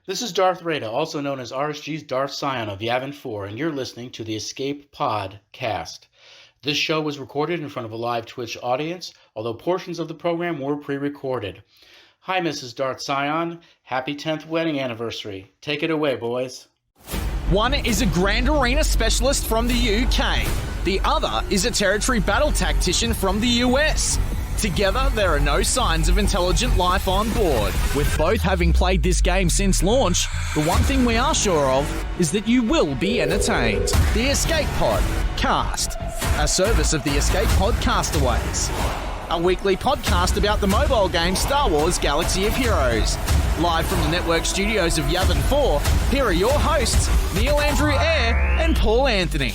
This is Darth Rada, also known as RSG's Darth Scion of Yavin 4, and you're listening to the Escape Pod cast. This show was recorded in front of a live Twitch audience, although portions of the program were pre-recorded. Hi, Mrs. Darth Scion. Happy 10th wedding anniversary. Take it away, boys. One is a Grand Arena specialist from the UK. The other is a territory battle tactician from the US. Together, there are no signs of intelligent life on board. With both having played this game since launch, the one thing we are sure of is that you will be entertained. The Escape Pod Cast, a service of the Escape Pod Castaways. A weekly podcast about the mobile game Star Wars Galaxy of Heroes. Live from the network studios of Yavin 4, here are your hosts, Neil Andrew Eyre and Paul Anthony.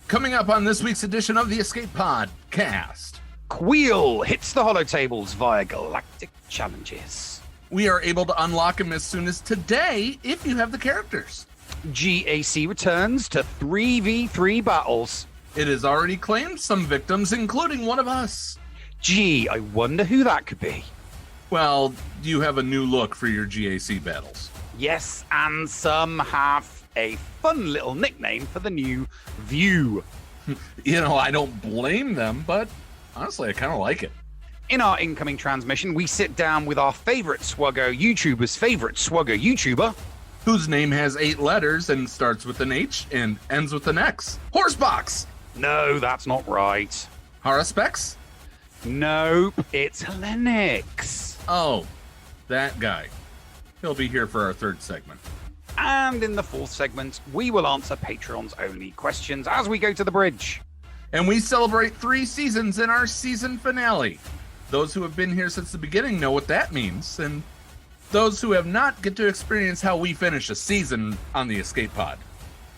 Coming up on this week's edition of the Escape Pod Cast. Kuill hits the Holotables via galactic challenges. We are able to unlock them as soon as today if you have the characters. GAC returns to 3v3 battles. It has already claimed some victims, including one of us. Gee, I wonder who that could be. Well, you have a new look for your GAC battles. Yes, and some have a fun little nickname for the new view. You know, I don't blame them, but honestly, I kind of like it. In our incoming transmission, we sit down with our favorite SWGOH YouTuber's favorite SWGOH YouTuber, whose name has 8 letters and starts with an H and ends with an X. Horsebox! No, that's not right. Haruspex? Nope, it's Hellenix. Oh, that guy. He'll be here for our 3rd segment. And in the 4th segment, we will answer Patreon's only questions as we go to the bridge. And we celebrate 3 seasons in our season finale. Those who have been here since the beginning know what that means, and those who have not get to experience how we finish a season on the Escape Pod.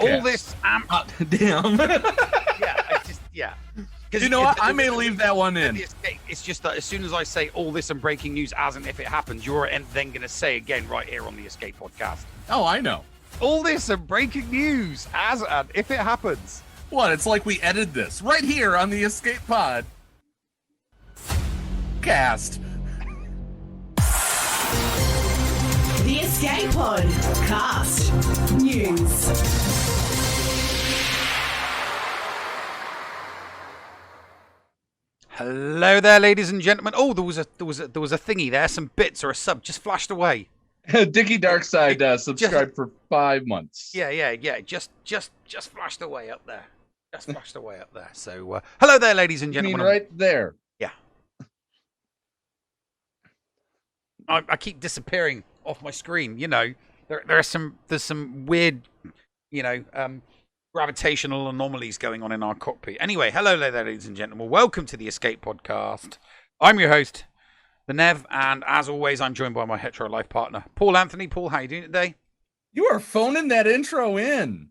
All this damn. Yeah. You know what? I may leave that one in. It's just that as soon as I say all this and breaking news as and if it happens, you're then going to say again right here on the Escape Podcast. Oh, I know. All this and breaking news as and if it happens. What? It's like we edited this right here on the Escape Pod Cast. The Escape Pod Cast News. Hello there, ladies and gentlemen. Oh, there was a thingy there. Some bits or a sub just flashed away. Dicky Darkside subscribed for 5 months. Yeah. Just flashed away up there. Just flashed away up there. So, hello there, ladies and gentlemen. You mean right there? Yeah. I keep disappearing off my screen. You know, there's some weird, gravitational anomalies going on in our cockpit. Anyway, hello there, ladies and gentlemen. Welcome to the Escape Podcast. I'm your host, the Nev, and as always, I'm joined by my hetero life partner, Paul Anthony. Paul, how are you doing today? You are phoning that intro in.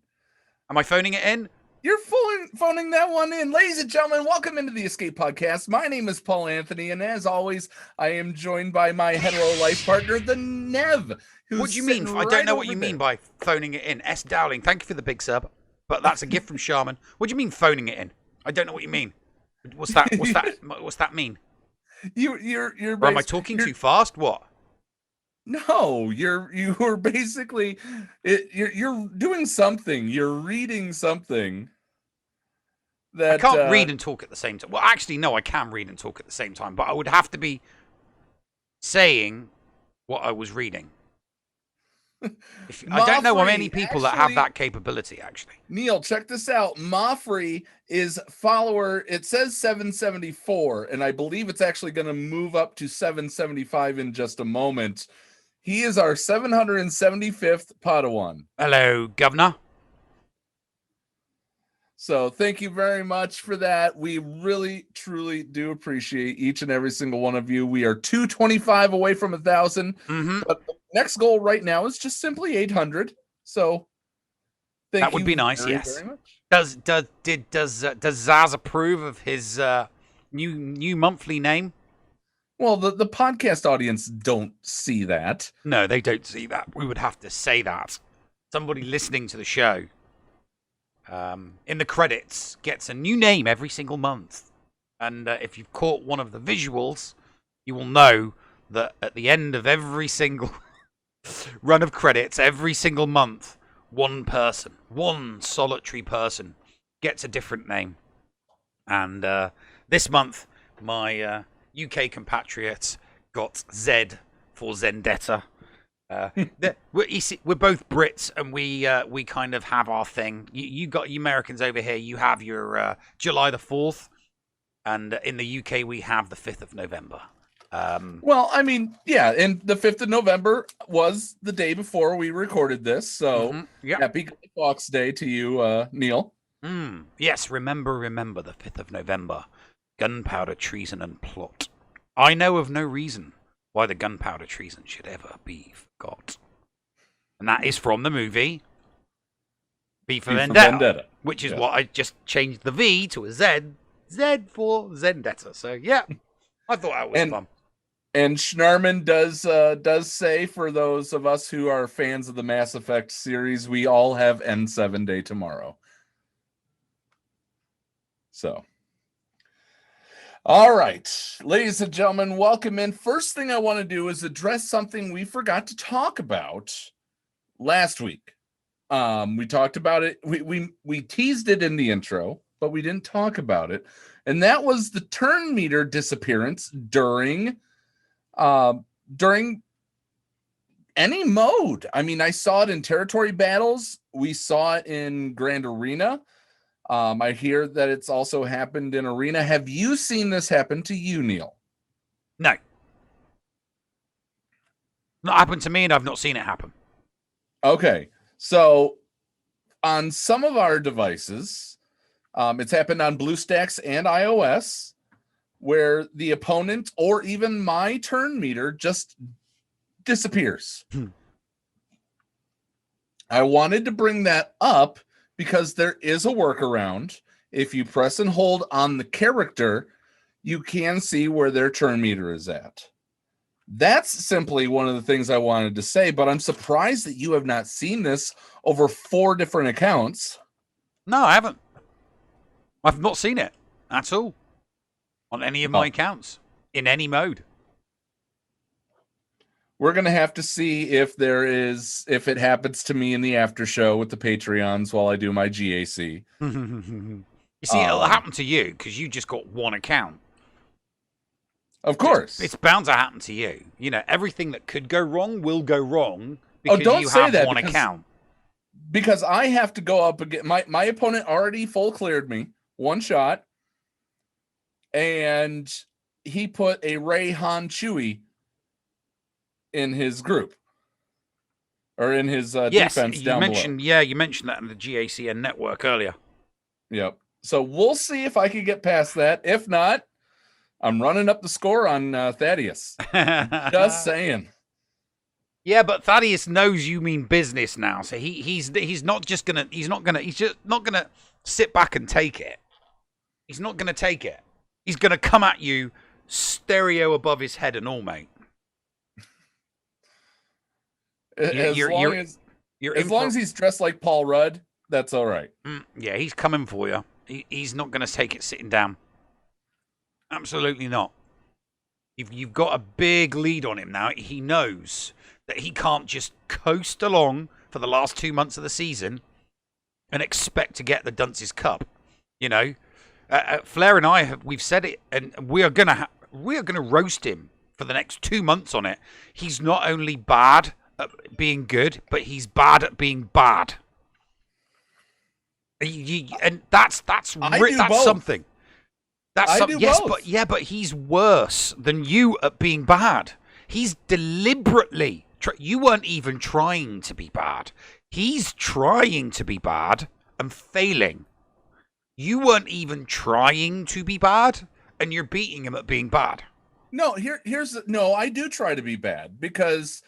Am I phoning it in? You're phoning that one in. Ladies and gentlemen, welcome into the Escape Podcast. My name is Paul Anthony, and as always, I am joined by my hetero life partner, the Nev. What do you mean? I don't know what you mean by phoning it in. S. Dowling, thank you for the big sub. But that's a gift from Shaman. What do you mean phoning it in? I don't know what you mean. What's that mean? You're or am I talking too fast? What? No, you're basically you're doing something. You're reading something that I can't read and talk at the same time. Well, actually, no, I can read and talk at the same time, but I would have to be saying what I was reading. I don't know many people that have that capability, actually. Neil, check this out. Moffrey is follower. It says 774, and I believe it's actually going to move up to 775 in just a moment. He is our 775th Padawan. Hello, Governor. So thank you very much for that. We really, truly do appreciate each and every single one of you. We are 225 away from 1,000. Mm-hmm. But the next goal right now is just simply 800. So that would be nice. Very, yes. very much. Does Zaz approve of his new monthly name? Well, the podcast audience don't see that. No, they don't see that. We would have to say that. Somebody listening to the show in the credits gets a new name every single month. And if you've caught one of the visuals, you will know that at the end of every single run of credits, every single month, one solitary person gets a different name. And this month, my UK compatriots got Z for Zendetta. We're both Brits, and we kind of have our thing. You got you Americans over here. You have your July the 4th, and in the UK we have the 5th of November. Well, I mean, yeah, and the 5th of November was the day before we recorded this, so happy Guy Fawkes Day to you, Neil. Yes, remember the 5th of November. Gunpowder, treason, and plot. I know of no reason why the gunpowder treason should ever be forgot. And that is from the movie V for Vendetta, which is what I just changed the V to a Z. Z for Zendetta. So, yeah, I thought that was fun. And Schnarman does say, for those of us who are fans of the Mass Effect series, we all have N7 Day tomorrow. So, all right, ladies and gentlemen, welcome in. First thing I want to do is address something we forgot to talk about last week. We talked about it. We teased it in the intro, but we didn't talk about it. And that was the turn meter disappearance during any mode. I mean, I saw it in territory battles. We saw it in Grand Arena. I hear that it's also happened in Arena. Have you seen this happen to you, Neil? No. Not happened to me, and I've not seen it happen. Okay. So on some of our devices, it's happened on BlueStacks and iOS, where the opponent or even my turn meter just disappears. I wanted to bring that up because there is a workaround. If you press and hold on the character, you can see where their turn meter is at. That's simply one of the things I wanted to say, but I'm surprised that you have not seen this over 4 different accounts. No, I haven't. I've not seen it at all on any of my accounts in any mode. We're going to have to see if it happens to me in the after show with the Patreons while I do my GAC. You see, it'll happen to you because you just got one account. Of course. It's bound to happen to you. You know, everything that could go wrong will go wrong because don't you say have that one account. Because I have to go up again. My opponent already full cleared me, one shot, and he put a Ray Han Chewie in his group, or in his defense down below. You mentioned that in the GACN network earlier. Yep. So we'll see if I can get past that. If not, I'm running up the score on Thaddeus. Just saying. Yeah, but Thaddeus knows you mean business now, so he's not just gonna sit back and take it. He's not gonna take it. He's gonna come at you stereo above his head and all, mate. As long as he's dressed like Paul Rudd, that's all right. Yeah, he's coming for you. He's not going to take it sitting down. Absolutely not. If you've got a big lead on him now, he knows that he can't just coast along for the last 2 months of the season and expect to get the Dunce's Cup. You know, Flair and I we've said it, and we are gonna roast him for the next 2 months on it. He's not only bad at being good, but he's bad at being bad. And that's something. But he's worse than you at being bad. He's deliberately. You weren't even trying to be bad. He's trying to be bad and failing. You weren't even trying to be bad, and you're beating him at being bad. No, I do try to be bad, because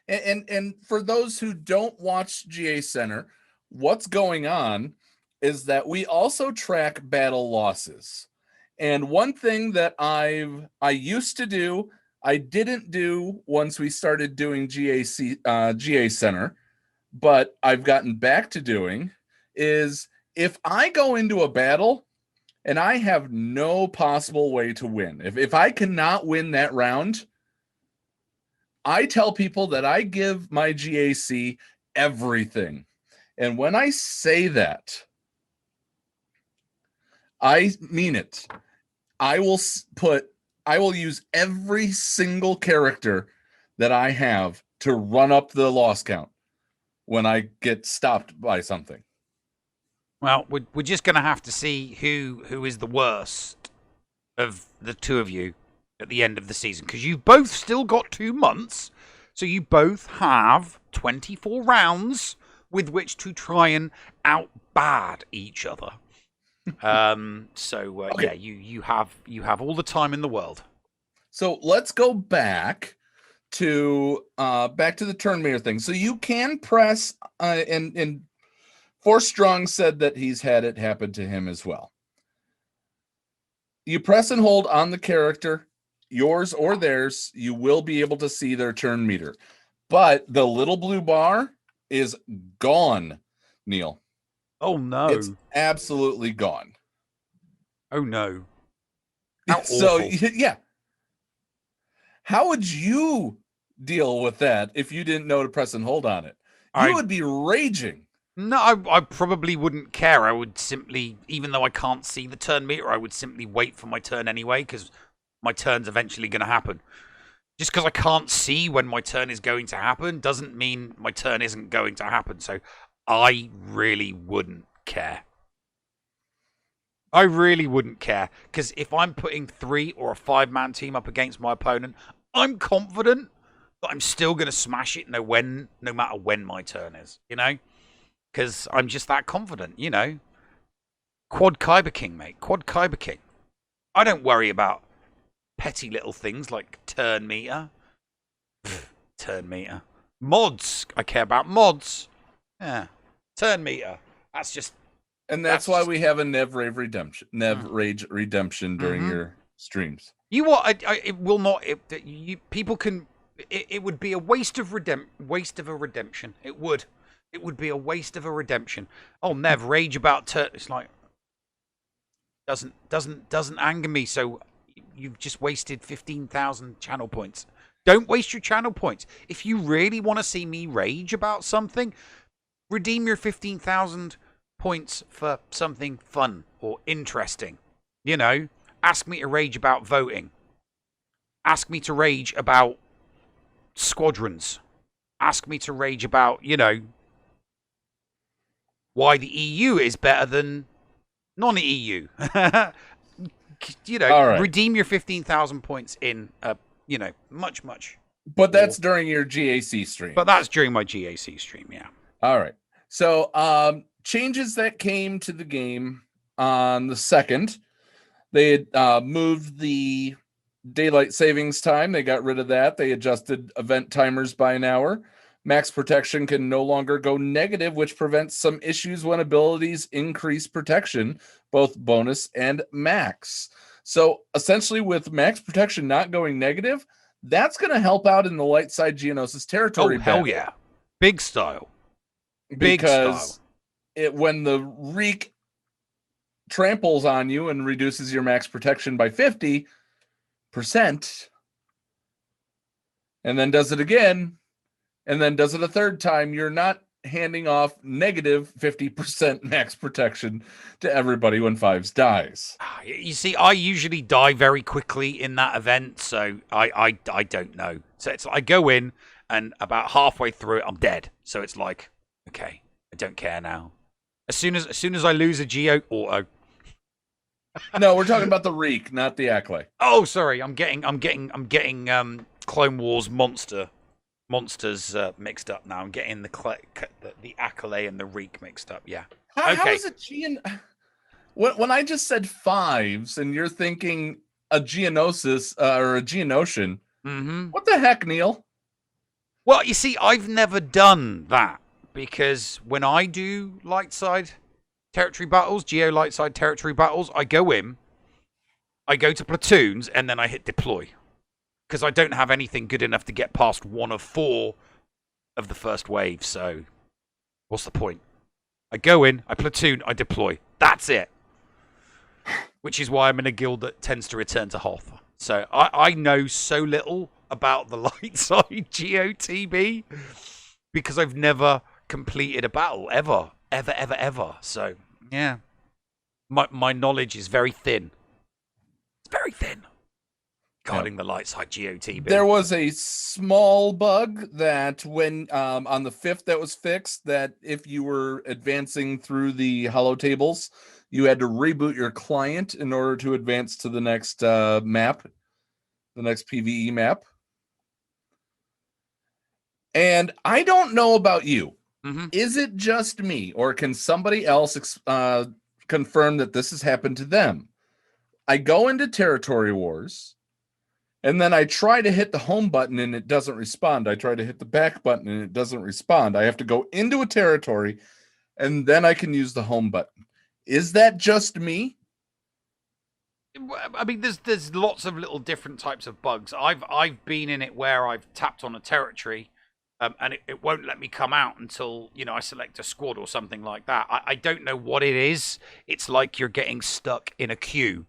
and for those who don't watch GA Center, what's going on is that we also track battle losses. And one thing that I used to do, I didn't do once we started doing GA Center, but I've gotten back to doing, is if I go into a battle and I have no possible way to win, if I cannot win that round, I tell people that I give my GAC everything. And when I say that, I mean it. I will use every single character that I have to run up the loss count when I get stopped by something. Well, we're just going to have to see who is the worst of the two of you at the end of the season, because you've both still got 2 months, so you both have 24 rounds with which to try and outbad each other. Okay. Yeah, you have all the time in the world. So let's go back to the turn meter thing. So you can press and Force Strong said that he's had it happen to him as well. You press and hold on the character, yours or theirs, you will be able to see their turn meter. But the little blue bar is gone, Neil. Oh no. It's absolutely gone. Oh no. How so awful. Yeah. How would you deal with that if you didn't know to press and hold on it? You would be raging. No, I probably wouldn't care. I would simply, even though I can't see the turn meter, I would simply wait for my turn anyway, because my turn's eventually going to happen. Just because I can't see when my turn is going to happen doesn't mean my turn isn't going to happen. So I really wouldn't care. I really wouldn't care, because if I'm putting 3 or a 5-man team up against my opponent, I'm confident that I'm still going to smash it no matter when my turn is, you know? Because I'm just that confident, you know? Quad Kyber King, mate. Quad Kyber King. I don't worry about petty little things like turn meter. Turn meter. Mods. I care about mods. Yeah. Turn meter. That's just... And that's why we have a Nev Rage Redemption during your streams. You what? It will not. People can. It would be a waste of a redemption. It would. It would be a waste of a redemption. Oh, Nev Rage about it's like doesn't anger me. So you've just wasted 15,000 channel points. Don't waste your channel points. If you really want to see me rage about something, redeem your 15,000 points for something fun or interesting. You know, ask me to rage about voting. Ask me to rage about squadrons. Ask me to rage about, you know, why the EU is better than non-EU. You know, right. Redeem your 15,000 points in, you know, much. But that's during your GAC stream. But that's during my GAC stream, yeah. All right. So, changes that came to the game on the 2nd. They had moved the daylight savings time. They got rid of that. They adjusted event timers by an hour. Max protection can no longer go negative, which prevents some issues when abilities increase protection, both bonus and max. So essentially with max protection not going negative, that's going to help out in the light side Geonosis territory. Oh, hell yeah. Big style. Because when the Reek tramples on you and reduces your max protection by 50%, and then does it again, and then does it a third time, you're not handing off negative 50% max protection to everybody when 5s dies. You see, I usually die very quickly in that event, so I don't know. So it's I go in, and about halfway through it, I'm dead. So it's like, okay, I don't care now. As soon as I lose a Geo auto. No, we're talking about the Reek, not the Acklay. Oh, sorry, I'm getting Clone Wars monsters mixed up now. I'm getting the Acklay and the Reek mixed up. Yeah. How is it when I just said 5s and you're thinking a Geonosis or a Geonosian? Mm-hmm. What the heck, Neil? Well, you see, I've never done that because when I do light side territory battles, Geo light side territory battles, I go to platoons and then I hit deploy. Because I don't have anything good enough to get past 1 of 4 of the first wave, so what's the point? I go in, I platoon, I deploy. That's it. Which is why I'm in a guild that tends to return to Hoth. So I know so little about the light side GOTB because I've never completed a battle ever. So yeah, my knowledge is very thin. It's very thin regarding the light side GOTB. There was a small bug that when on the 5th that was fixed, that if you were advancing through the Holotables, you had to reboot your client in order to advance to the next map, the next PvE map. And I don't know about you. Mm-hmm. Is it just me, or can somebody else confirm that this has happened to them? I go into Territory Wars, and then I try to hit the home button and it doesn't respond. I try to hit the back button and it doesn't respond. I have to go into a territory, and then I can use the home button. Is that just me? I mean, there's lots of little different types of bugs. I've been in it where I've tapped on a territory, and it won't let me come out until, you know, I select a squad or something like that. I don't know what it is. It's like you're getting stuck in a queue.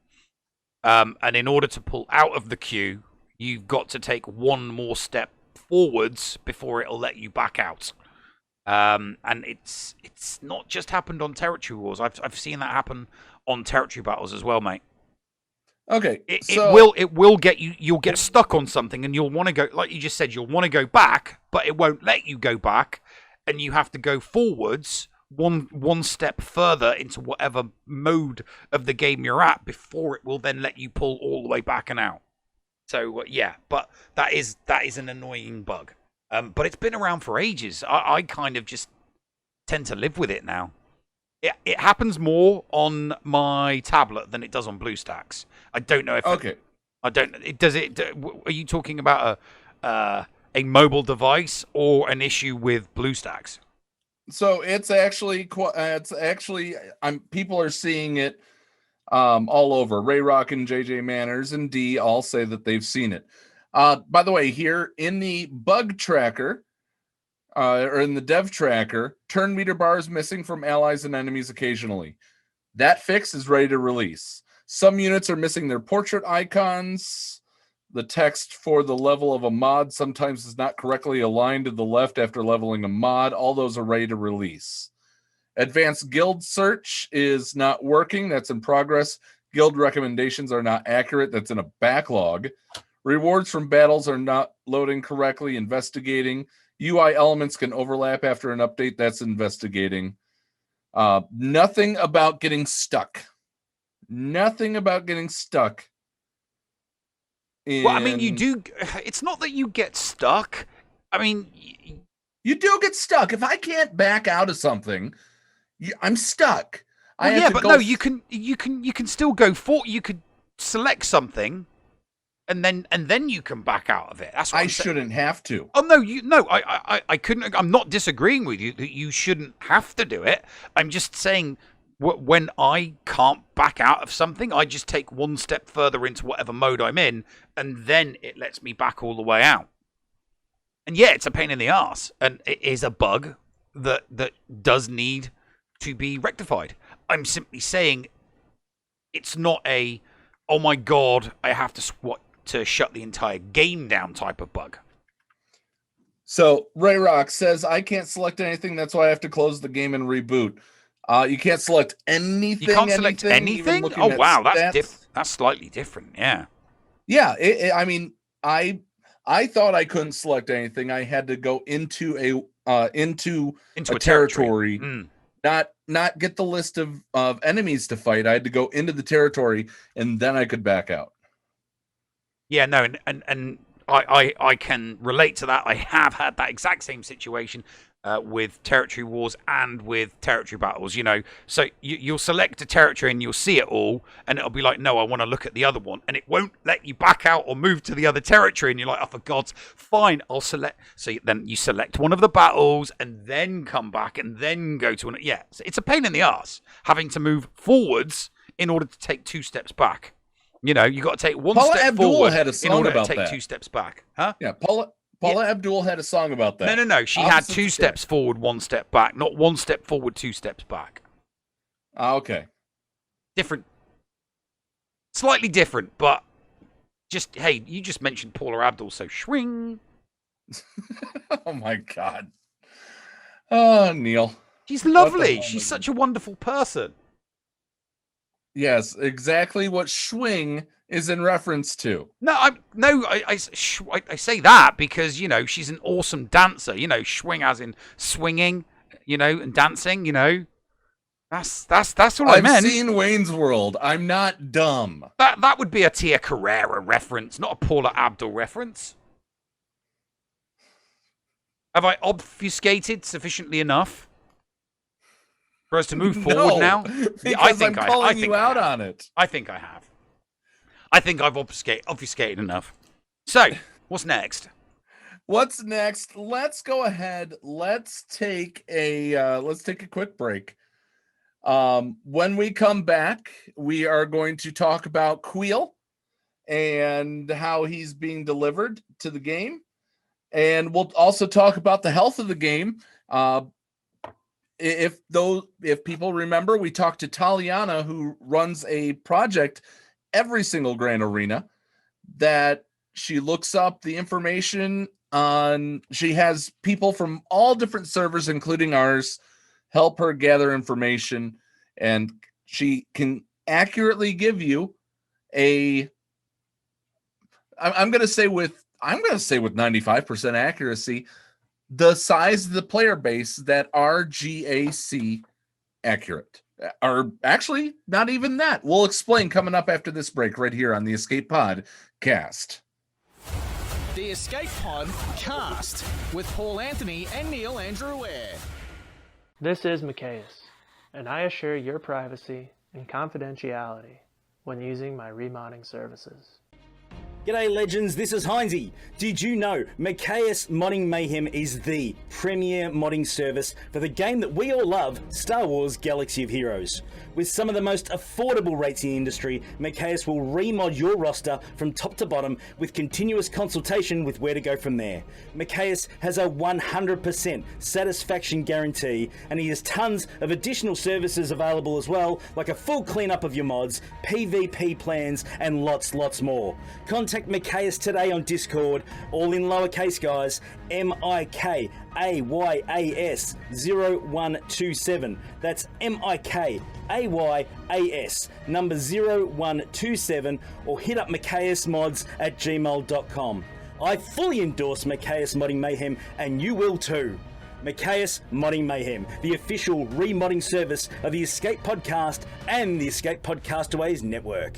And in order to pull out of the queue, you've got to take one more step forwards before it'll let you back out. And it's not just happened on Territory Wars. I've seen that happen on Territory Battles as well, mate. Okay, it will get you. You'll get stuck on something, and you'll want to go, like you just said, you'll want to go back, but it won't let you go back, and you have to go forwards one step further into whatever mode of the game you're at before it will then let you pull all the way back and out. So yeah, but that is an annoying bug. But it's been around for ages. I kind of just tend to live with it now. It happens more on my tablet than it does on BlueStacks. I don't know if I don't. It does it. Are you talking about a mobile device or an issue with BlueStacks? So it's actually people are seeing it all over. Ray Rock and JJ Manners and D all say that they've seen it. By the way, here in the bug tracker, or in the dev tracker, turn meter bar is missing from allies and enemies occasionally. That fix is ready to release. Some units are missing their portrait icons. The text for the level of a mod sometimes is not correctly aligned to the left after leveling a mod. All those are ready to release. Advanced guild search is not working. That's in progress. Guild recommendations are not accurate. That's in a backlog. Rewards from battles are not loading correctly. Investigating. UI elements can overlap after an update. That's investigating. Nothing about getting stuck. Nothing about getting stuck. Well, I mean, you do. It's not that you get stuck. I mean, you do get stuck. If I can't back out of something, I'm stuck. Well, yeah, but no, you can still go for. You could select something, and then you can back out of it. That's what I shouldn't have to. Oh no, I couldn't. I'm not disagreeing with you that you shouldn't have to do it. I'm just saying, when I can't back out of something, I just take one step further into whatever mode I'm in, and then it lets me back all the way out. And yeah, it's a pain in the ass, and it is a bug that does need to be rectified. I'm simply saying it's not a, oh my god, I have to shut the entire game down type of bug. So Ray Rock says, I can't select anything, that's why I have to close the game and reboot. You can't select anything. You can't select anything? Oh, wow. That's slightly different. Yeah. Yeah. I mean, I thought I couldn't select anything. I had to go into a territory, not get the list of enemies to fight. I had to go into the territory, and then I could back out. Yeah, no, and I can relate to that. I have had that exact same situation with Territory Wars and with Territory Battles, you know. So you'll select a territory and you'll see it all, and it'll be like, no, I want to look at the other one, and it won't let you back out or move to the other territory, and you're like, oh, for God's, fine, I'll select. So then you select one of the battles and then come back and then go to yeah, it's a pain in the ass having to move forwards in order to take 2 steps back. You know, you got to take one step forward in order to take 2 steps back. Huh? Yeah, Paula Abdul had a song about that. No. She had 2 steps forward, 1 step back, not 1 step forward, 2 steps back. Okay. Different. Slightly different, but Hey, you just mentioned Paula Abdul, so swing. Oh my God. Oh, Neil. She's What the lovely. hell, She's man? such a wonderful person. Yes, exactly what swing is in reference to. I say that because she's an awesome dancer. Swing as in swinging, and dancing. That's all I I've meant. seen Wayne's World. I'm not dumb. That would be a Tia Carrera reference, not a Paula Abdul reference. Have I obfuscated sufficiently enough for us to move forward now? Because I'm calling you out on it. I think I have. I think I've obfuscated enough. So, what's next? What's next? Let's go ahead. Let's take a quick break. When we come back, we are going to talk about Kuill and how he's being delivered to the game. And we'll also talk about the health of the game. If people remember, we talked to Taliana, who runs a project every single Grand Arena that she looks up the information on. She has people from all different servers, including ours, help her gather information, and she can accurately give you I'm going to say with 95% accuracy, the size of the player base that are GAC accurate. Or actually, not even that. We'll explain coming up after this break right here on the Escape Pod cast. The Escape Pod cast with Paul Anthony and Neil Andrew Ware. This is Macleod, and I assure your privacy and confidentiality when using my remodding services. G'day legends, this is Heinzie. Did you know Macleod Modding Mayhem is the premier modding service for the game that we all love, Star Wars Galaxy of Heroes? With some of the most affordable rates in the industry, Macleod will remod your roster from top to bottom with continuous consultation with where to go from there. Macleod has a 100% satisfaction guarantee, and he has tons of additional services available as well, like a full cleanup of your mods, PvP plans, and lots more. Contact Macleod today on Discord, all in lowercase guys, MIKAYAS 0127. That's MIKAYAS number 0127, or hit up macleodmods@gmail.com. I fully endorse Macleod Modding Mayhem, and you will too. Macleod Modding Mayhem, the official remodding service of the Escape Podcast and the Escape Podcastaways network.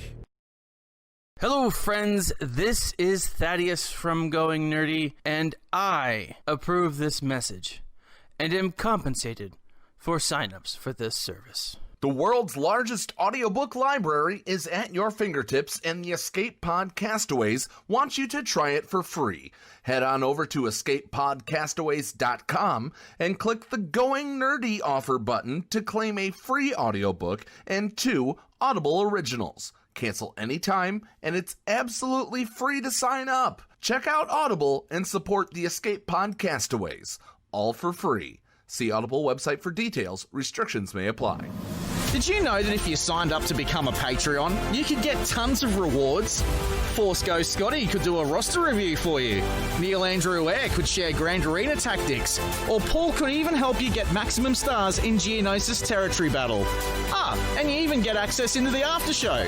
Hello friends, this is Thaddeus from Going Nerdy, and I approve this message, and am compensated for signups for this service. The world's largest audiobook library is at your fingertips, and the Escape Podcastaways wants you to try it for free. Head on over to escapepodcastaways.com and click the Going Nerdy offer button to claim a free audiobook and 2 Audible originals. Cancel anytime, and it's absolutely free to sign up. Check out Audible and support the Escape Podcastaways, all for free. See Audible website for details. Restrictions may apply. Did you know that if you signed up to become a Patreon, you could get tons of rewards? Force Ghost Scotty could do a roster review for you. Neil Andrew Ware could share Grand Arena tactics. Or Paul could even help you get maximum stars in Geonosis Territory Battle. And you even get access into the after show.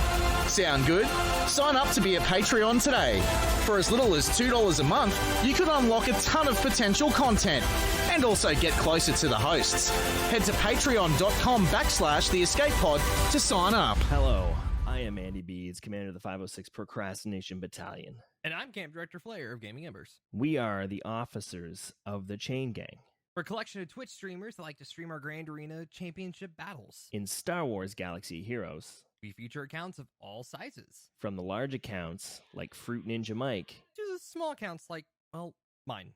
Sound good? Sign up to be a Patreon today. For as little as $2 a month, you could unlock a ton of potential content and also get closer to the hosts. Head to patreon.com/The Escape Pod to sign up. Hello, I am Andy Beeds, commander of the 506 Procrastination Battalion. And I'm Camp Director Flair of Gaming Embers. We are the officers of the Chain Gang. We're a collection of Twitch streamers that like to stream our Grand Arena Championship battles. In Star Wars Galaxy Heroes, we feature accounts of all sizes. From the large accounts, like Fruit Ninja Mike, to the small accounts like, well, mine.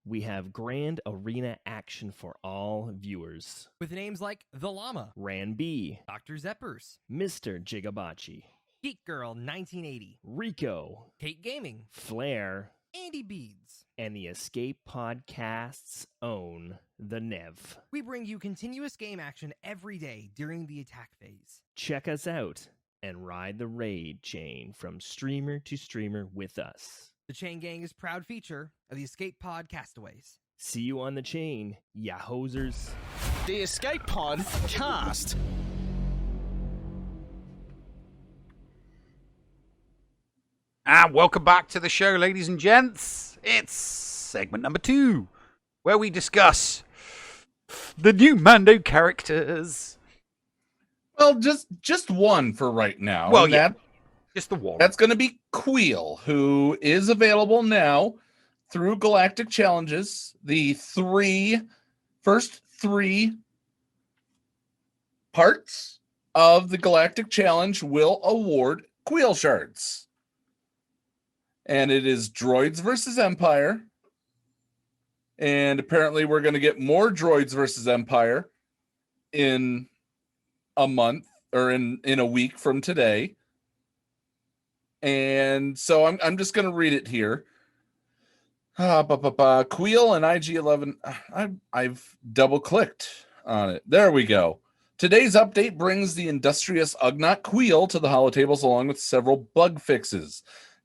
We have Grand Arena action for all viewers. With names like The Llama, Ran B, Dr. Zeppers, Mr. Jigabachi, Geek Girl 1980, Rico, Kate Gaming, Flair, Andy Beeds, and the Escape Podcast's own, The Nev. We bring you continuous game action every day during the attack phase. Check us out and ride the raid chain from streamer to streamer with us. The Chain Gang is proud feature of the Escape Pod Castaways. See you on the chain, ya hosers. The Escape Pod Cast. And welcome back to the show, ladies and gents. It's segment number 2, where we discuss the new Mando characters. Well, just one for right now. Well, and yeah, just the one. That's going to be Kuill, who is available now through Galactic Challenges. The first three parts of the Galactic Challenge will award Kuill shards. And it is Droids versus Empire. And apparently we're going to get more Droids versus Empire in a month or in a week from today. And so I'm just going to read it here. Kuill and IG-11. I've double clicked on it. There we go. Today's update brings the industrious Ugnaught Kuill to the Holotables along with several bug fixes.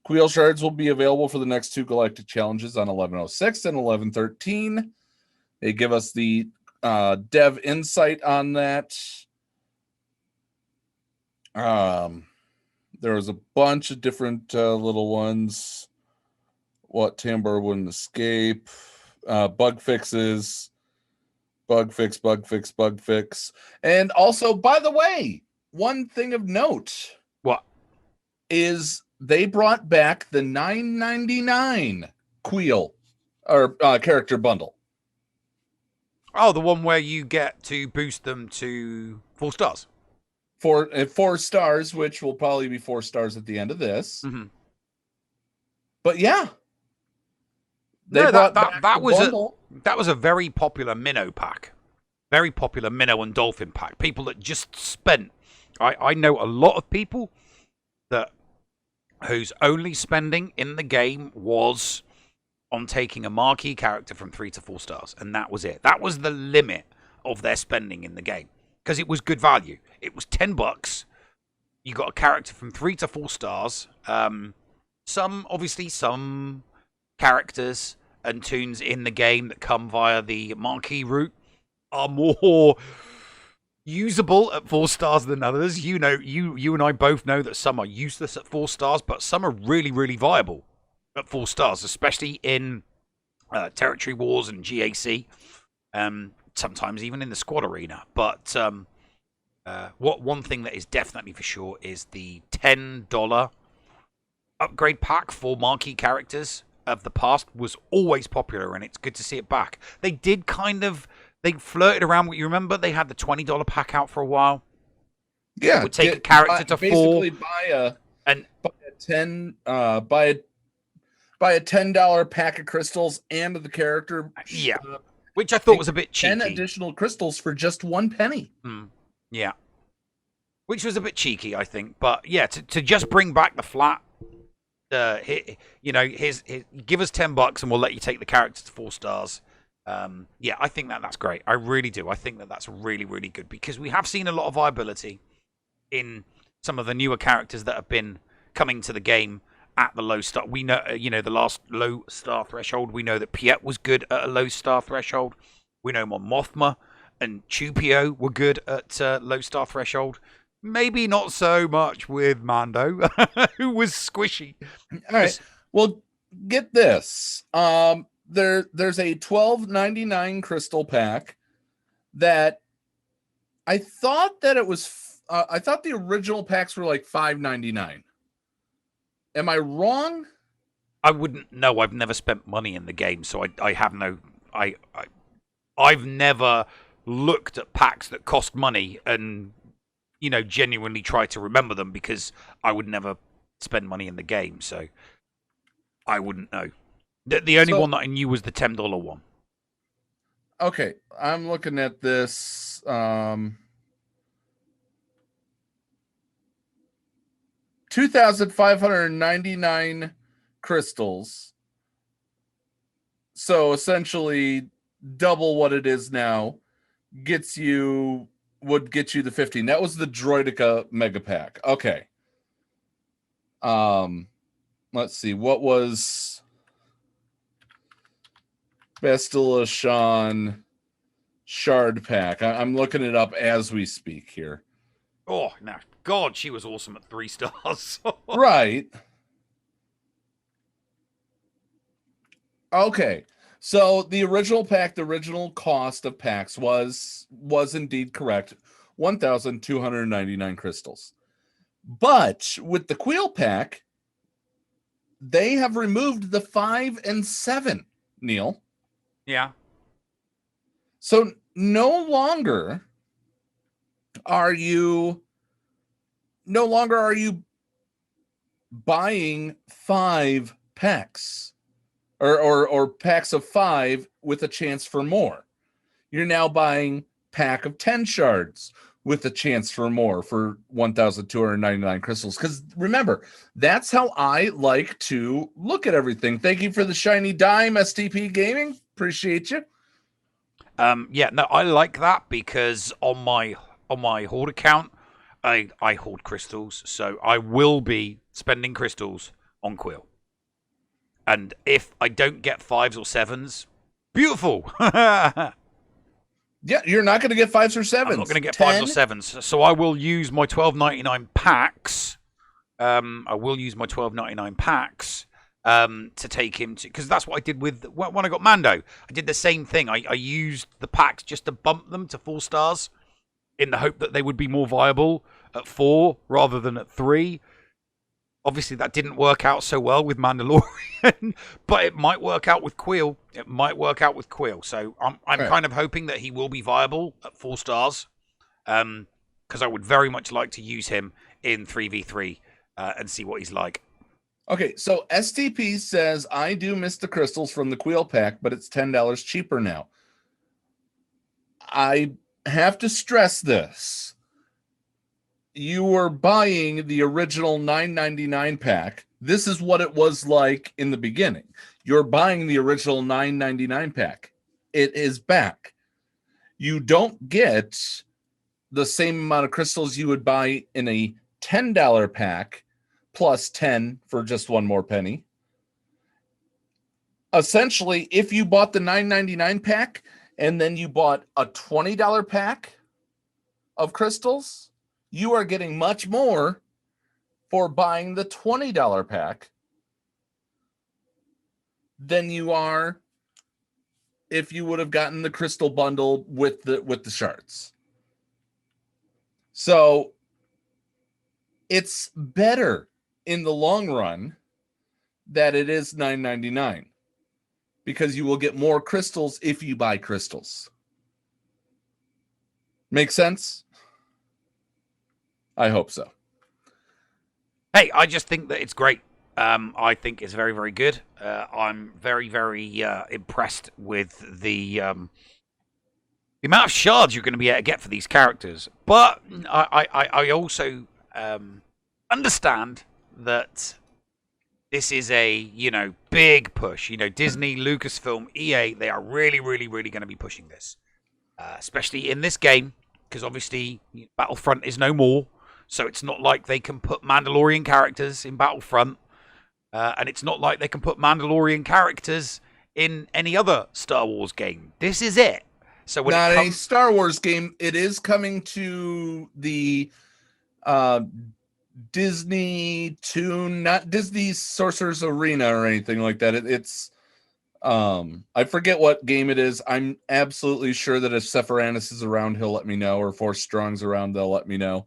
Kuill shards will be available for the next 2 Galactic Challenges on 1106 and 1113. They give us the dev insight on that. There was a bunch of different little ones. What Timber wouldn't escape. Bug fixes. Bug fix. And also, by the way, one thing of note. What? Is they brought back the $9.99 Kuill or character bundle. Oh, the one where you get to boost them to 4 stars. 4 stars, which will probably be 4 stars at the end of this. Mm-hmm. But yeah, that was a very popular minnow pack, very popular minnow and dolphin pack. People that just spent. I know a lot of people whose only spending in the game was on taking a marquee character from 3 to 4 stars, and that was it. That was the limit of their spending in the game because it was good value. It was $10. You got a character from 3 to 4 stars. Some characters and tunes in the game that come via the marquee route are more usable at 4 stars than others. You know, you and I both know that some are useless at 4 stars, but some are really, really viable at 4 stars, especially in territory wars and GAC. Sometimes even in the squad arena. But one thing that is definitely for sure is the $10 upgrade pack for marquee characters of the past was always popular, and it's good to see it back. They flirted around with, you remember they had the $20 pack out for a while? Yeah. It would take a character to 4. Basically buy a $10 pack of crystals and the character. Yeah. Which I thought was a bit cheeky. 10 additional crystals for just 1 penny. Yeah. Which was a bit cheeky, I think. But yeah, to just bring back the flat, give us $10 and we'll let you take the character to 4 stars. Yeah, I think that's great. I really do. I think that's really, really good because we have seen a lot of viability in some of the newer characters that have been coming to the game at the low star. We know, the last low star threshold. We know that Piet was good at a low star threshold. We know Mon Mothma and Chupio were good at low star threshold. Maybe not so much with Mando, who was squishy. All right. Well, get this. There's a $12.99 crystal pack that I thought that it was. I thought the original packs were like $5.99. Am I wrong? I wouldn't know. I've never spent money in the game, so I have no. I've never looked at packs that cost money and genuinely try to remember them because I would never spend money in the game, so I wouldn't know. The only one that I knew was the $10 one. Okay, I'm looking at this. 2,599 crystals. So essentially double what it is now. Gets you would get you the 15. That was the Droidica Mega Pack. Okay. Let's see. What was Bastila Shard Pack? I'm looking it up as we speak here. Oh, no. God, she was awesome at 3 stars. Right. Okay. So the original pack, the original cost of packs was indeed correct. 1,299 crystals. But with the Kuill pack, they have removed the 5 and 7, Neil. Yeah. So no longer are you buying 5 packs or packs of 5 with a chance for more. You're now buying pack of 10 shards with a chance for more for 1,299 crystals. Because remember, that's how I like to look at everything. Thank you for the shiny dime, STP Gaming. Appreciate you. Yeah, no, I like that because on my hoard account, I hoard crystals, so I will be spending crystals on Kuill. And if I don't get 5s or 7s, beautiful. Yeah, you're not going to get 5s or 7s. I'm not going to get 10? 5s or 7s, so I will use my $12.99 packs. I will use my $12.99 packs to take him to, because that's what I did with when I got Mando. I did the same thing. I used the packs just to bump them to 4 stars in the hope that they would be more viable at 4 rather than at 3. Obviously, that didn't work out so well with Mandalorian, but it might work out with Kuill. So I'm Right. kind of hoping that he will be viable at 4 stars, because I would very much like to use him in 3v3 and see what he's like. Okay, so STP says, I do miss the crystals from the Kuill pack, but it's $10 cheaper now. I have to stress this. You were buying the original $9.99 pack. This is what it was like in the beginning. You're buying the original $9.99 pack. It is back. You don't get the same amount of crystals you would buy in a $10 pack plus 10 for just one more penny. Essentially, if you bought the $9.99 pack and then you bought a $20 pack of crystals, you are getting much more for buying the $20 pack than you are if you would have gotten the crystal bundle with the shards. So it's better in the long run that it is $9.99 because you will get more crystals if you buy crystals. Make sense? I hope so. Hey, I just think that it's great. I think it's very, very good. I'm very, very impressed with the amount of shards you're going to be able to get for these characters. But I also understand that this is a, big push. Disney, Lucasfilm, EA, they are really, really, really going to be pushing this. Especially in this game, because obviously Battlefront is no more. So it's not like they can put Mandalorian characters in Battlefront. And it's not like they can put Mandalorian characters in any other Star Wars game. This is it. So when not a Star Wars game, it is coming to the Disney Toon, not Disney Sorcerer's Arena or anything like that. It's I forget what game it is. I'm absolutely sure that if Sephiroth is around, he'll let me know, or Force Strong's around, they'll let me know.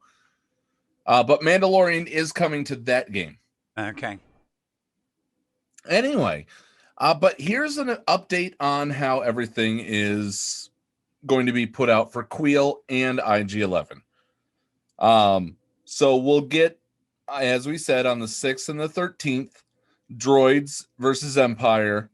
But Mandalorian is coming to that game. Okay. Anyway, but here's an update on how everything is going to be put out for Kuill and IG-11. So we'll get, as we said, on the 6th and the 13th, Droids versus Empire.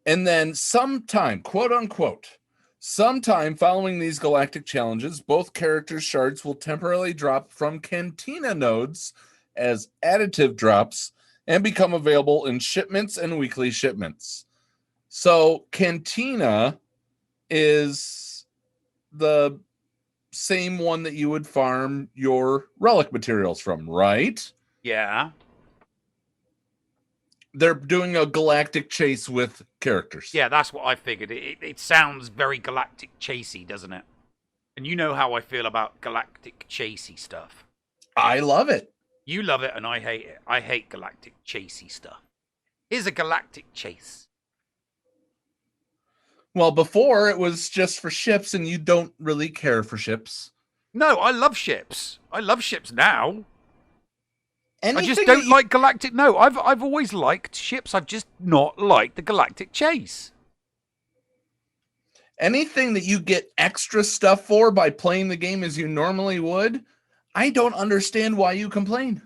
And then sometime, quote unquote, sometime following these galactic challenges, both characters' shards will temporarily drop from Cantina nodes as additive drops and become available in shipments and weekly shipments. So Cantina is the same one that you would farm your relic materials from, right? Yeah. They're doing a galactic chase with characters. Yeah, that's what I figured. It sounds very galactic chasey, doesn't it? And you know how I feel about galactic chasey stuff. I love it. You love it, and I hate it. I hate galactic chasey stuff. Here's a galactic chase. Well, before it was just for ships, and you don't really care for ships. No, I love ships. I love ships now. Anything I just don't like galactic. No, I've always liked ships. I've just not liked the galactic chase. Anything that you get extra stuff for by playing the game as you normally would, I don't understand why you complain.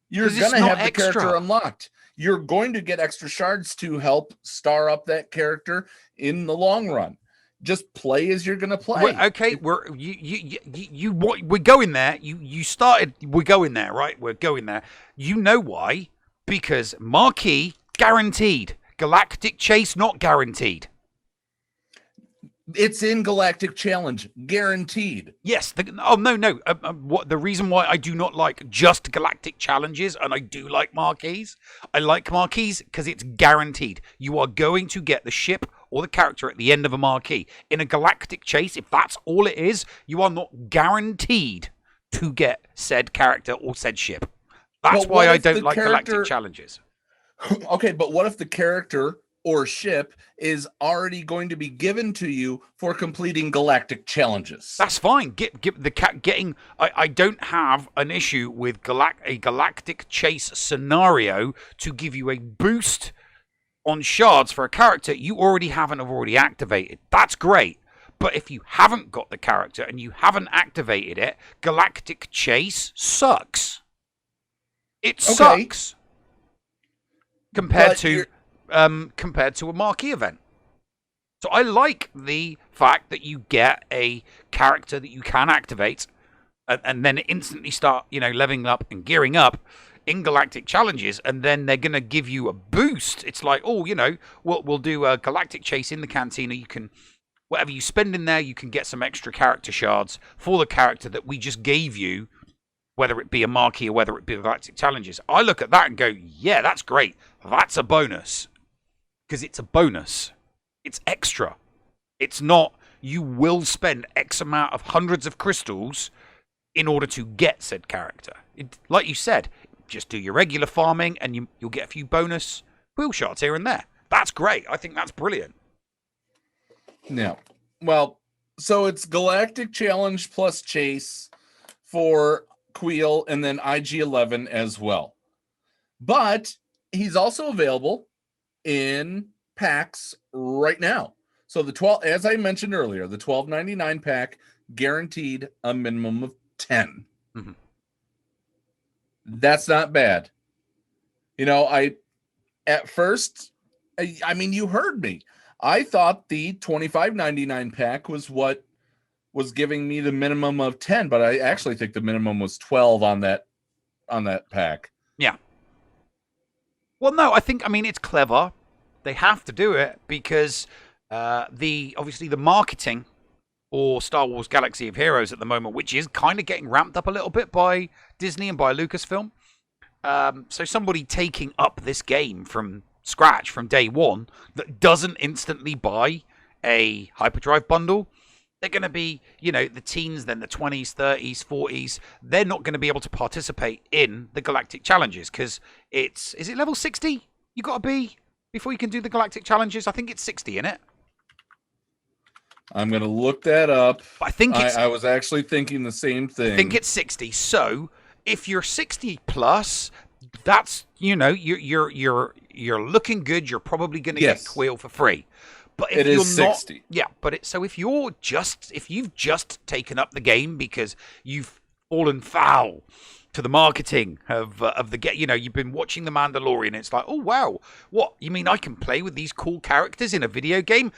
You're going to have the character unlocked. You're going to get extra shards to help star up that character in the long run. Just play as you're going to play. Well, okay, we're going there. You started. We're going there, right? We're going there. You know why? Because marquee guaranteed, galactic chase not guaranteed. It's in Galactic Challenge, guaranteed. Yes. What the reason why I do not like just galactic challenges, and I do like marquees. I like marquees because it's guaranteed. You are going to get the ship or the character at the end of a marquee. In a galactic chase, if that's all it is, you are not guaranteed to get said character or said ship. That's why I don't like galactic challenges. Okay, but what if the character or ship is already going to be given to you for completing galactic challenges? That's fine. I don't have an issue with a galactic chase scenario to give you a boost on shards for a character you already haven't already activated. That's great. But if you haven't got the character and you haven't activated it, galactic chase sucks. It sucks compared to a marquee event. So I like the fact that you get a character that you can activate and then instantly start, leveling up and gearing up in galactic challenges, and then they're going to give you a boost. It's like, we'll do a galactic chase in the cantina. You can, whatever you spend in there, you can get some extra character shards for the character that we just gave you, whether it be a marquee or whether it be galactic challenges. I look at that and go, yeah, that's great. That's a bonus. Because it's a bonus. It's extra. It's not, you will spend X amount of hundreds of crystals in order to get said character. Like you said, just do your regular farming and you'll get a few bonus Kuill shards here and there. That's great. I think that's brilliant. Yeah. Well, so it's Galactic Challenge plus Chase for Kuill and then IG-11 as well. But he's also available in packs right now. So the 12, as I mentioned earlier, the $12.99 pack guaranteed a minimum of 10. Mm-hmm. That's not bad. At first, you heard me. I thought the $25.99 pack was what was giving me the minimum of 10, but I actually think the minimum was 12 on that pack. Yeah. Well, no, it's clever. They have to do it because obviously the marketing or Star Wars Galaxy of Heroes at the moment, which is kind of getting ramped up a little bit by Disney and by Lucasfilm. So somebody taking up this game from scratch from day one that doesn't instantly buy a hyperdrive bundle, they're going to be, the teens, then the 20s, 30s, 40s. They're not going to be able to participate in the galactic challenges because is it level 60 you got to be before you can do the galactic challenges? I think it's 60, isn't it? I'm going to look that up. I think I was actually thinking the same thing. I think it's 60. So if you're 60 plus, that's, you're looking good. You're probably going to get Kuill for free. But if it is 60. Yeah, but so if you've just taken up the game because you've fallen foul to the marketing of the game, you've been watching The Mandalorian, it's like, oh wow, what you mean I can play with these cool characters in a video game?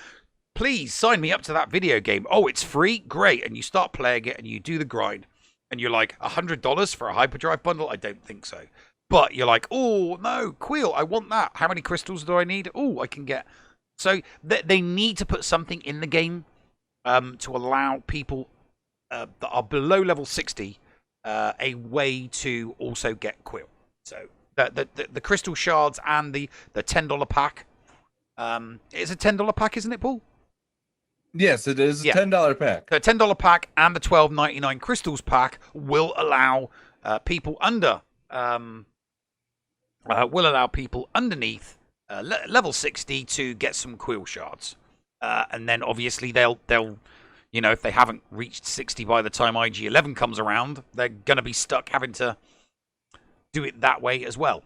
Please sign me up to that video game. Oh, it's free, great. And you start playing it and you do the grind, and you're like, $100 for a hyperdrive bundle? I don't think so. But you're like, oh no, Kuill, I want that. How many crystals do I need? Oh, I can get. So they need to put something in the game to allow people that are below level 60 a way to also get Kuill. So the crystal shards and the $10 pack. It's a $10 pack, isn't it, Paul? Yes, it is a $10 pack. The $10 pack and the $12.99 crystals pack will allow people underneath level 60 to get some Kuill shards, and then obviously they'll if they haven't reached 60 by the time IG-11 comes around, they're going to be stuck having to do it that way as well.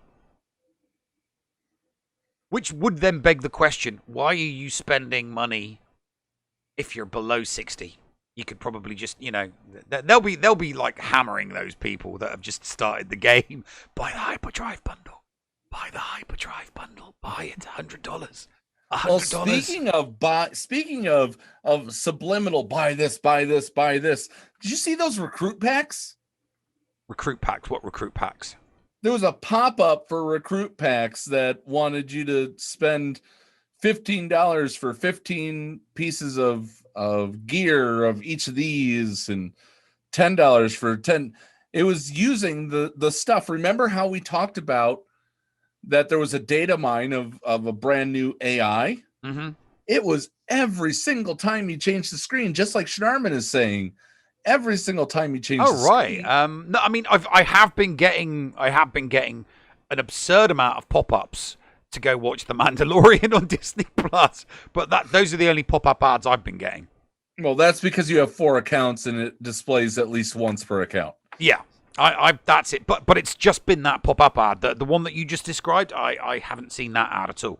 Which would then beg the question: why are you spending money if you're below 60? You could probably just, they'll be like hammering those people that have just started the game. Buy the hyperdrive bundle. Buy the hyperdrive bundle. Buy it, $100. $100. Well, speaking of subliminal, buy this. Did you see those recruit packs? Recruit packs? What recruit packs? There was a pop-up for recruit packs that wanted you to spend $15 for 15 pieces of gear of each of these, and $10 for 10. It was using the stuff. Remember how we talked about that there was a data mine of a brand new AI? Mm-hmm. It was every single time you change the screen, just like Schnarman is saying. Every single time you change the screen. No, I mean, I have been getting an absurd amount of pop-ups to go watch The Mandalorian on Disney Plus, but those are the only pop-up ads I've been getting. Well, that's because you have 4 accounts and it displays at least once per account. Yeah, I that's it. But it's just been that pop-up ad, the one that you just described. I haven't seen that ad at all.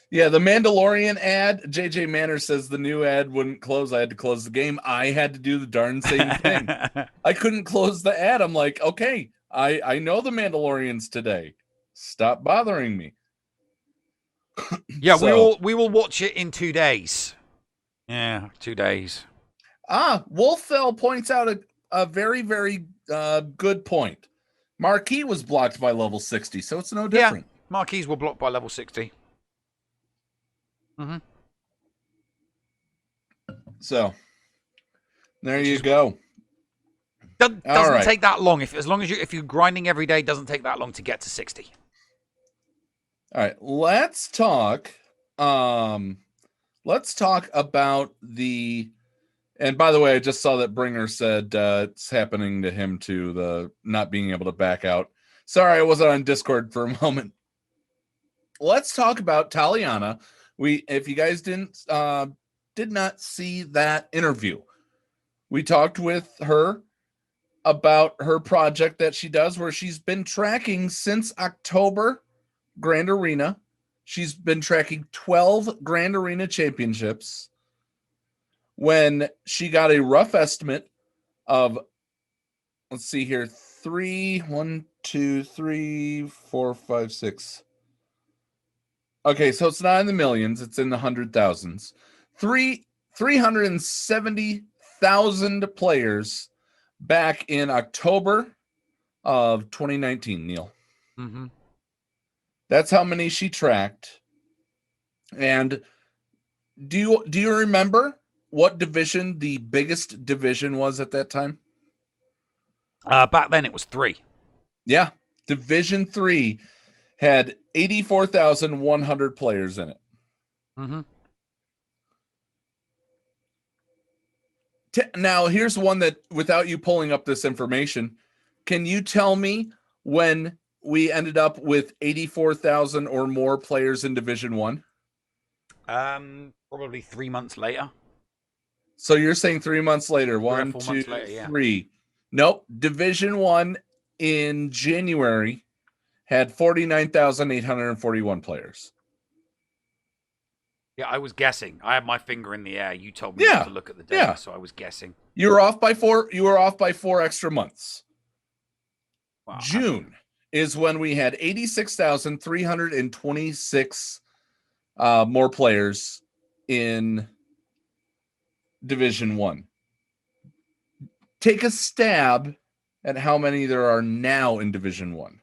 Yeah, the Mandalorian ad. JJ Manor says the new ad wouldn't close. I had to close the game. I had to do the darn same thing. I couldn't close the ad. I'm like, okay, I know the Mandalorians today. Stop bothering me. Yeah, we will watch it in 2 days. Yeah, 2 days. Wolffell points out a very, very good point. Marquis was blocked by level 60, so it's no different. Yeah, Marquis were blocked by level 60. Mm-hmm. So there you go. Doesn't take that long. If you're grinding every day, it doesn't take that long to get to 60. All right, let's talk about the. And by the way, I just saw that Bringer said it's happening to him too, the not being able to back out. Sorry, I wasn't on Discord for a moment. Let's talk about Taliana. If you guys did not see that interview, we talked with her about her project that she does, where she's been tracking since October Grand Arena. She's been tracking 12 Grand Arena championships. When she got a rough estimate of, let's see here, 1, 2, 3, 4, 5, 6. Okay, so it's not in the millions, it's in the 100,000s. 370,000 players back in October of 2019, Neil. Mm-hmm. That's how many she tracked. And do you remember what division the biggest division was at that time? Back then it was 3. Yeah. Division 3 had 84,100 players in it. Mm-hmm. Now, here's one that, without you pulling up this information, can you tell me when we ended up with 84,000 or more players in Division 1? Probably 3 months later. So you're saying 3 months later. 1, 2, 3. Nope. Division 1 in January had 49,841 players. Yeah, I was guessing. I had my finger in the air. You told me not to look at the data, so I was guessing. You were off by 4. You were off by 4 extra months. Wow. June is when we had 86,326 more players in Division 1. Take a stab at how many there are now in Division 1.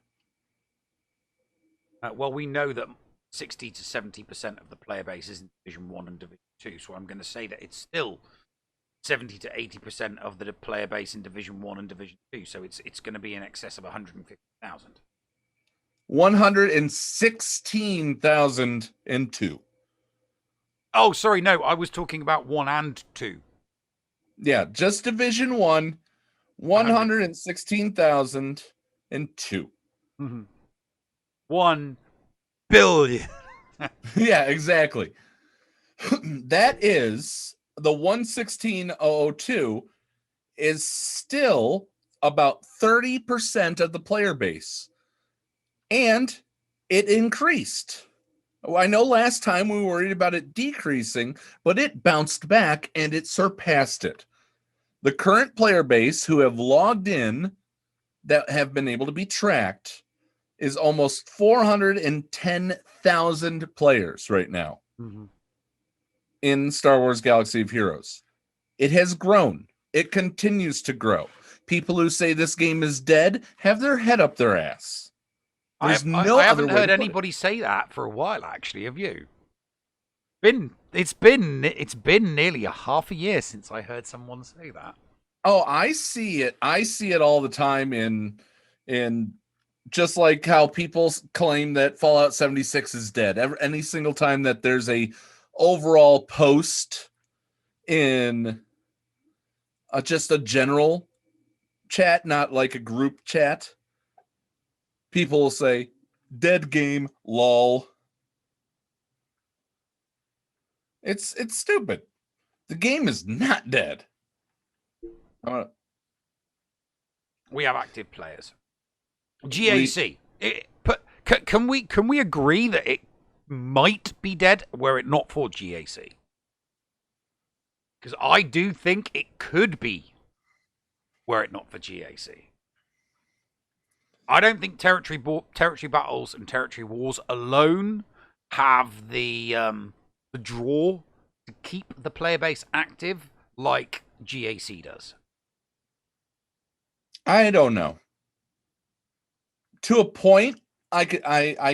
Well, we know that 60 to 70% of the player base is in Division 1 and Division 2, so I'm going to say that it's still 70 to 80% of the player base in Division 1 and Division 2. So it's going to be in excess of 150,000. 116,002. Oh, sorry, no, I was talking about 1 and 2. Yeah, just Division 1, 116,002. 1 billion. Yeah, exactly. That is the 116,002 is still about 30% of the player base. And it increased. I know last time we were worried about it decreasing, but it bounced back and it surpassed it. The current player base who have logged in that have been able to be tracked is almost 410,000 players right now in Star Wars Galaxy of Heroes. It has grown. It continues to grow. People who say this game is dead have their head up their ass. I haven't heard anybody say that for a while, actually. Have you? It's been nearly a half a year since I heard someone say that. Oh, I see it. I see it all the time in just like how people claim that Fallout 76 is dead. Any single time that there's a overall post in just a general chat, not like a group chat, people will say, dead game, lol. It's stupid. The game is not dead. We have active players. GAC. Can we agree that it might be dead were it not for GAC? Because I do think it could be were it not for GAC. I don't think territory battles and territory wars alone have the draw to keep the player base active like GAC does. I don't know. To a point, I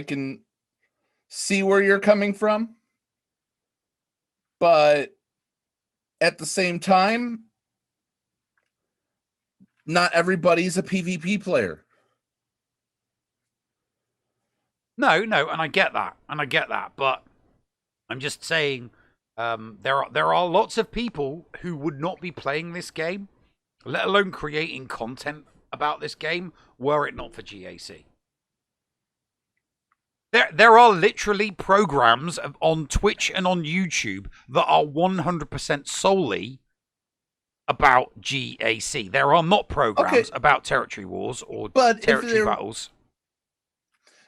can see where you're coming from, but at the same time, not everybody's a PvP player. No, and I get that, but I'm just saying there are lots of people who would not be playing this game, let alone creating content about this game, were it not for GAC. There are literally programs on Twitch and on YouTube that are 100% solely about GAC. There are not programs about territory wars or territory battles.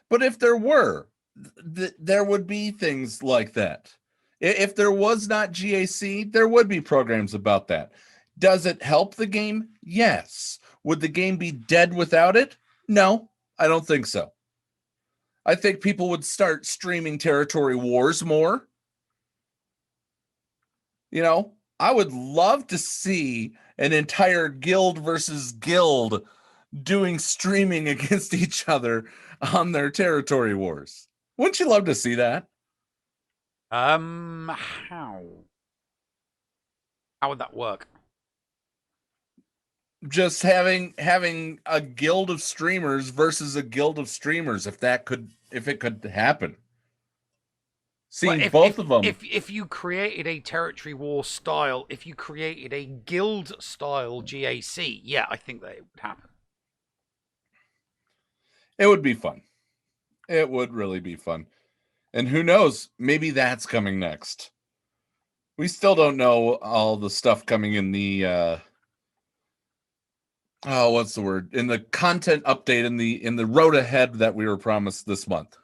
But if there were, there would be things like that. If there was not GAC, there would be programs about that. Does it help the game? Yes. Would the game be dead without it? No, I don't think so. I think people would start streaming territory wars more. You know, I would love to see an entire guild versus guild doing streaming against each other on their territory wars. Wouldn't you love to see that? How would that work? Just having a guild of streamers versus a guild of streamers, if it could happen. Seeing both of them. If you created a territory war style, if you created a guild style GAC, yeah, I think that it would happen. It would be fun. It would really be fun. And who knows, maybe that's coming next. We still don't know all the stuff coming in the what's the word? In the content update in the road ahead that we were promised this month.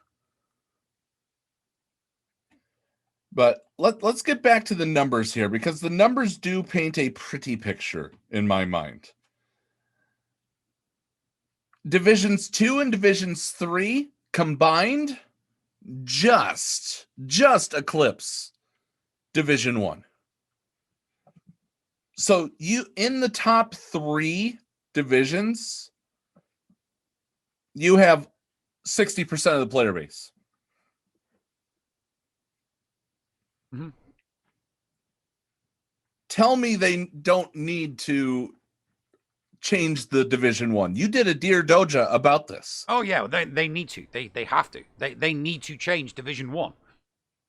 But let's get back to the numbers here, because the numbers do paint a pretty picture in my mind. Divisions 2 and Divisions 3 combined just eclipse Division 1. So you in the top 3 divisions, you have 60% of the player base. Mm-hmm. tell me they don't need to change the Division 1. You did a Dear Doja about this. Oh yeah, they need to. They have to. They need to change Division 1.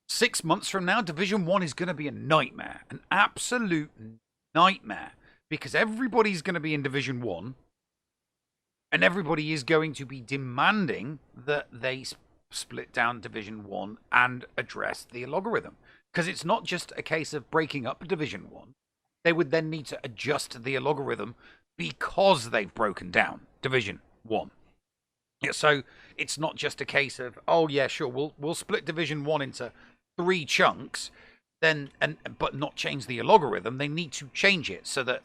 6 months from now, Division 1 is going to be a nightmare. An absolute nightmare. Because everybody's going to be in Division 1. And everybody is going to be demanding that they split down Division 1 and address the algorithm. Because it's not just a case of breaking up Division 1. They would then need to adjust the algorithm because they've broken down Division 1. Yeah, so it's not just a case of, oh yeah, sure, we'll split Division 1 into 3 chunks, but not change the algorithm. They need to change it so that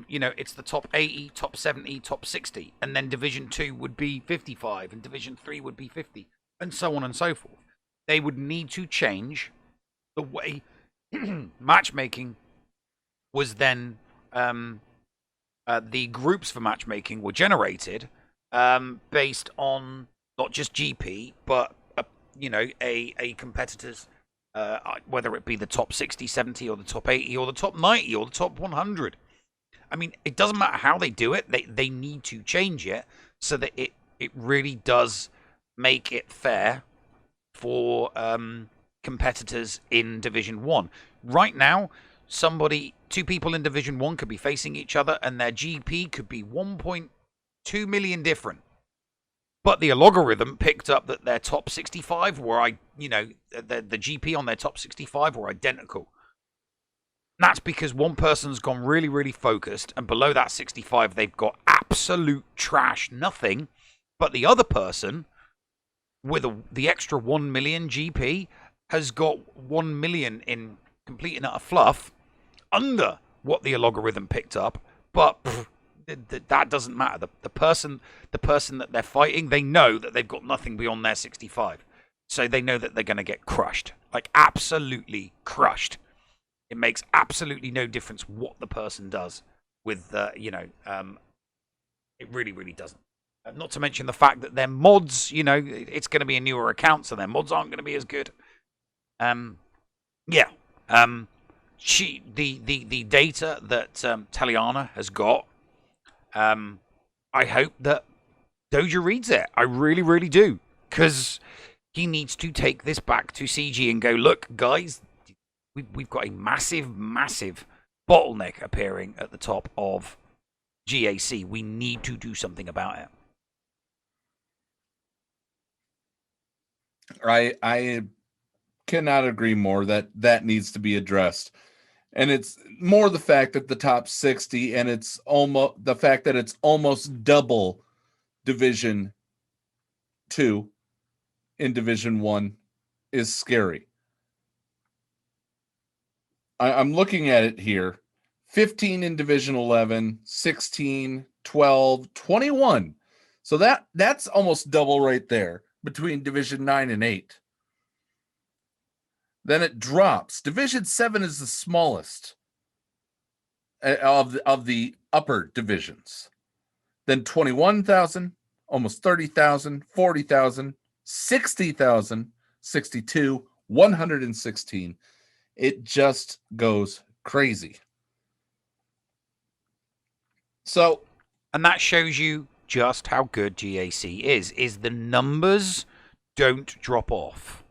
it's the top 80, top 70, top 60, and then Division 2 would be 55, and Division 3 would be 50, and so on and so forth. They would need to change the way matchmaking was then, the groups for matchmaking were generated based on not just GP, but, a competitor's, whether it be the top 60, 70, or the top 80, or the top 90, or the top 100. I mean, it doesn't matter how they do it. They need to change it so that it really does make it fair for competitors in Division 1. Right now, two people in Division 1 could be facing each other and their GP could be 1.2 million different. But the algorithm picked up that their top 65 were, the GP on their top 65 were identical. That's because one person's gone really, really focused, and below that 65, they've got absolute trash, nothing. But the other person, with the extra 1 million GP, has got 1 million in complete and utter fluff under what the algorithm picked up. But that doesn't matter. The person that they're fighting, they know that they've got nothing beyond their 65. So they know that they're going to get crushed. Like, absolutely crushed. It makes absolutely no difference what the person does with, it really, really doesn't. Not to mention the fact that their mods, it's going to be a newer account, so their mods aren't going to be as good. The data that Taliana has got, I hope that Doja reads it. I really, really do. Because he needs to take this back to CG and go, look, guys, we've got a massive, massive bottleneck appearing at the top of GAC. We need to do something about it. I cannot agree more that needs to be addressed. And it's more the fact that the top 60 and it's almost the fact that it's almost double Division 2 in Division 1 is scary. I'm looking at it here. 15 in Division 11, 16, 12, 21. So that's almost double right there between Division 9 and 8. Then it drops. Division 7 is the smallest of the upper divisions. Then 21,000, almost 30,000, 40,000, 60,000, 62, 116. It just goes crazy. So, and that shows you just how good GAC is the numbers don't drop off.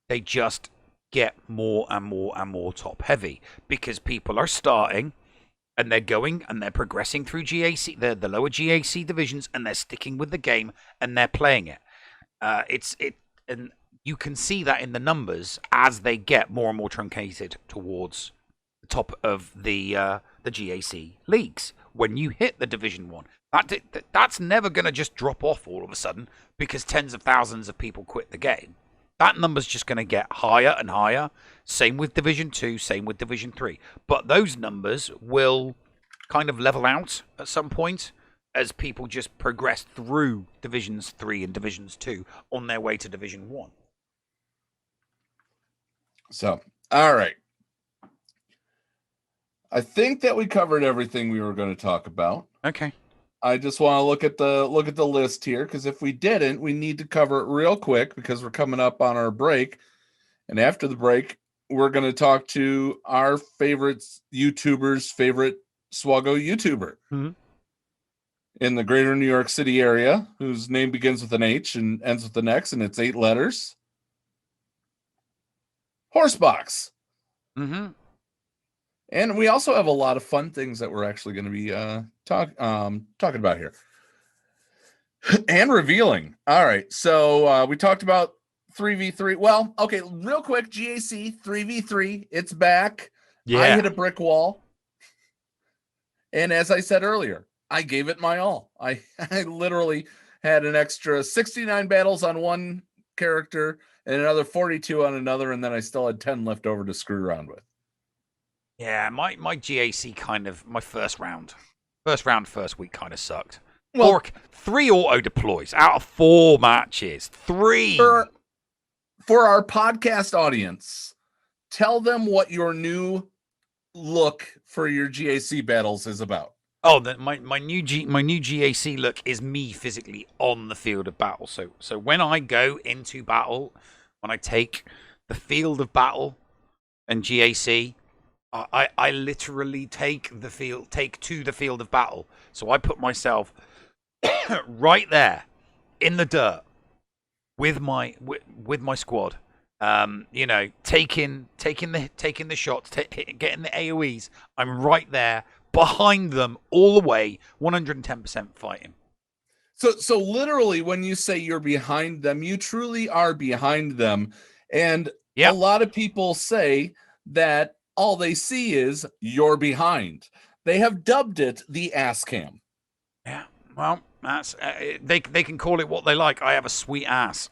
They just get more and more and more top heavy because people are starting and they're going and they're progressing through GAC, the lower GAC divisions, and they're sticking with the game and they're playing it. And you can see that in the numbers as they get more and more truncated towards the top of the GAC leagues. When you hit the Division 1, that's never going to just drop off all of a sudden because tens of thousands of people quit the game. That number's just going to get higher and higher. Same with Division 2, same with Division 3. But those numbers will kind of level out at some point as people just progress through Divisions 3 and Divisions 2 on their way to Division 1. So, all right. I think that we covered everything we were going to talk about. Okay. I just want to look at the list here because if we didn't, we need to cover it real quick because we're coming up on our break. And after the break, we're going to talk to our favorite YouTuber's favorite SWGOH YouTuber in the greater New York City area, whose name begins with an H and ends with an X, and it's 8 letters. Horsebox. And we also have a lot of fun things that we're actually going to be talking about here and revealing. All right, so we talked about 3v3. Well, okay, real quick, GAC 3v3, it's back. Yeah. I hit a brick wall, and as I said earlier, I gave it my all. I literally had an extra 69 battles on one character and another 42 on another, and then I still had 10 left over to screw around with. Yeah, my GAC kind of, my first week kind of sucked. Well, 3 auto deploys out of 4 matches. 3. For our podcast audience, tell them what your new look for your GAC battles is about. Oh, my new GAC look is me physically on the field of battle. So when I go into battle, when I take the field of battle and GAC, I literally take to the field of battle. So I put myself right there in the dirt with my squad. You know, taking the shots, getting the AoEs. I'm right there behind them all the way, 110% fighting. So literally, when you say you're behind them, you truly are behind them. And a lot of people say that all they see is you're behind. They have dubbed it the ass cam. Yeah, well, that's they can call it what they like. I have a sweet ass.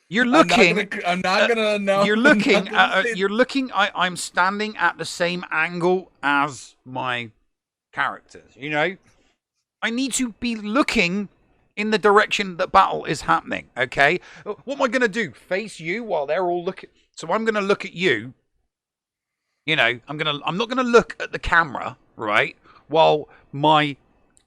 You're looking. I'm not gonna know. You're looking. You're looking. I'm standing at the same angle as my characters. You know, I need to be looking in the direction that battle is happening. Okay. What am I gonna do? Face you while they're all looking. So I'm gonna look at you. You know, I'm not gonna look at the camera, right? While my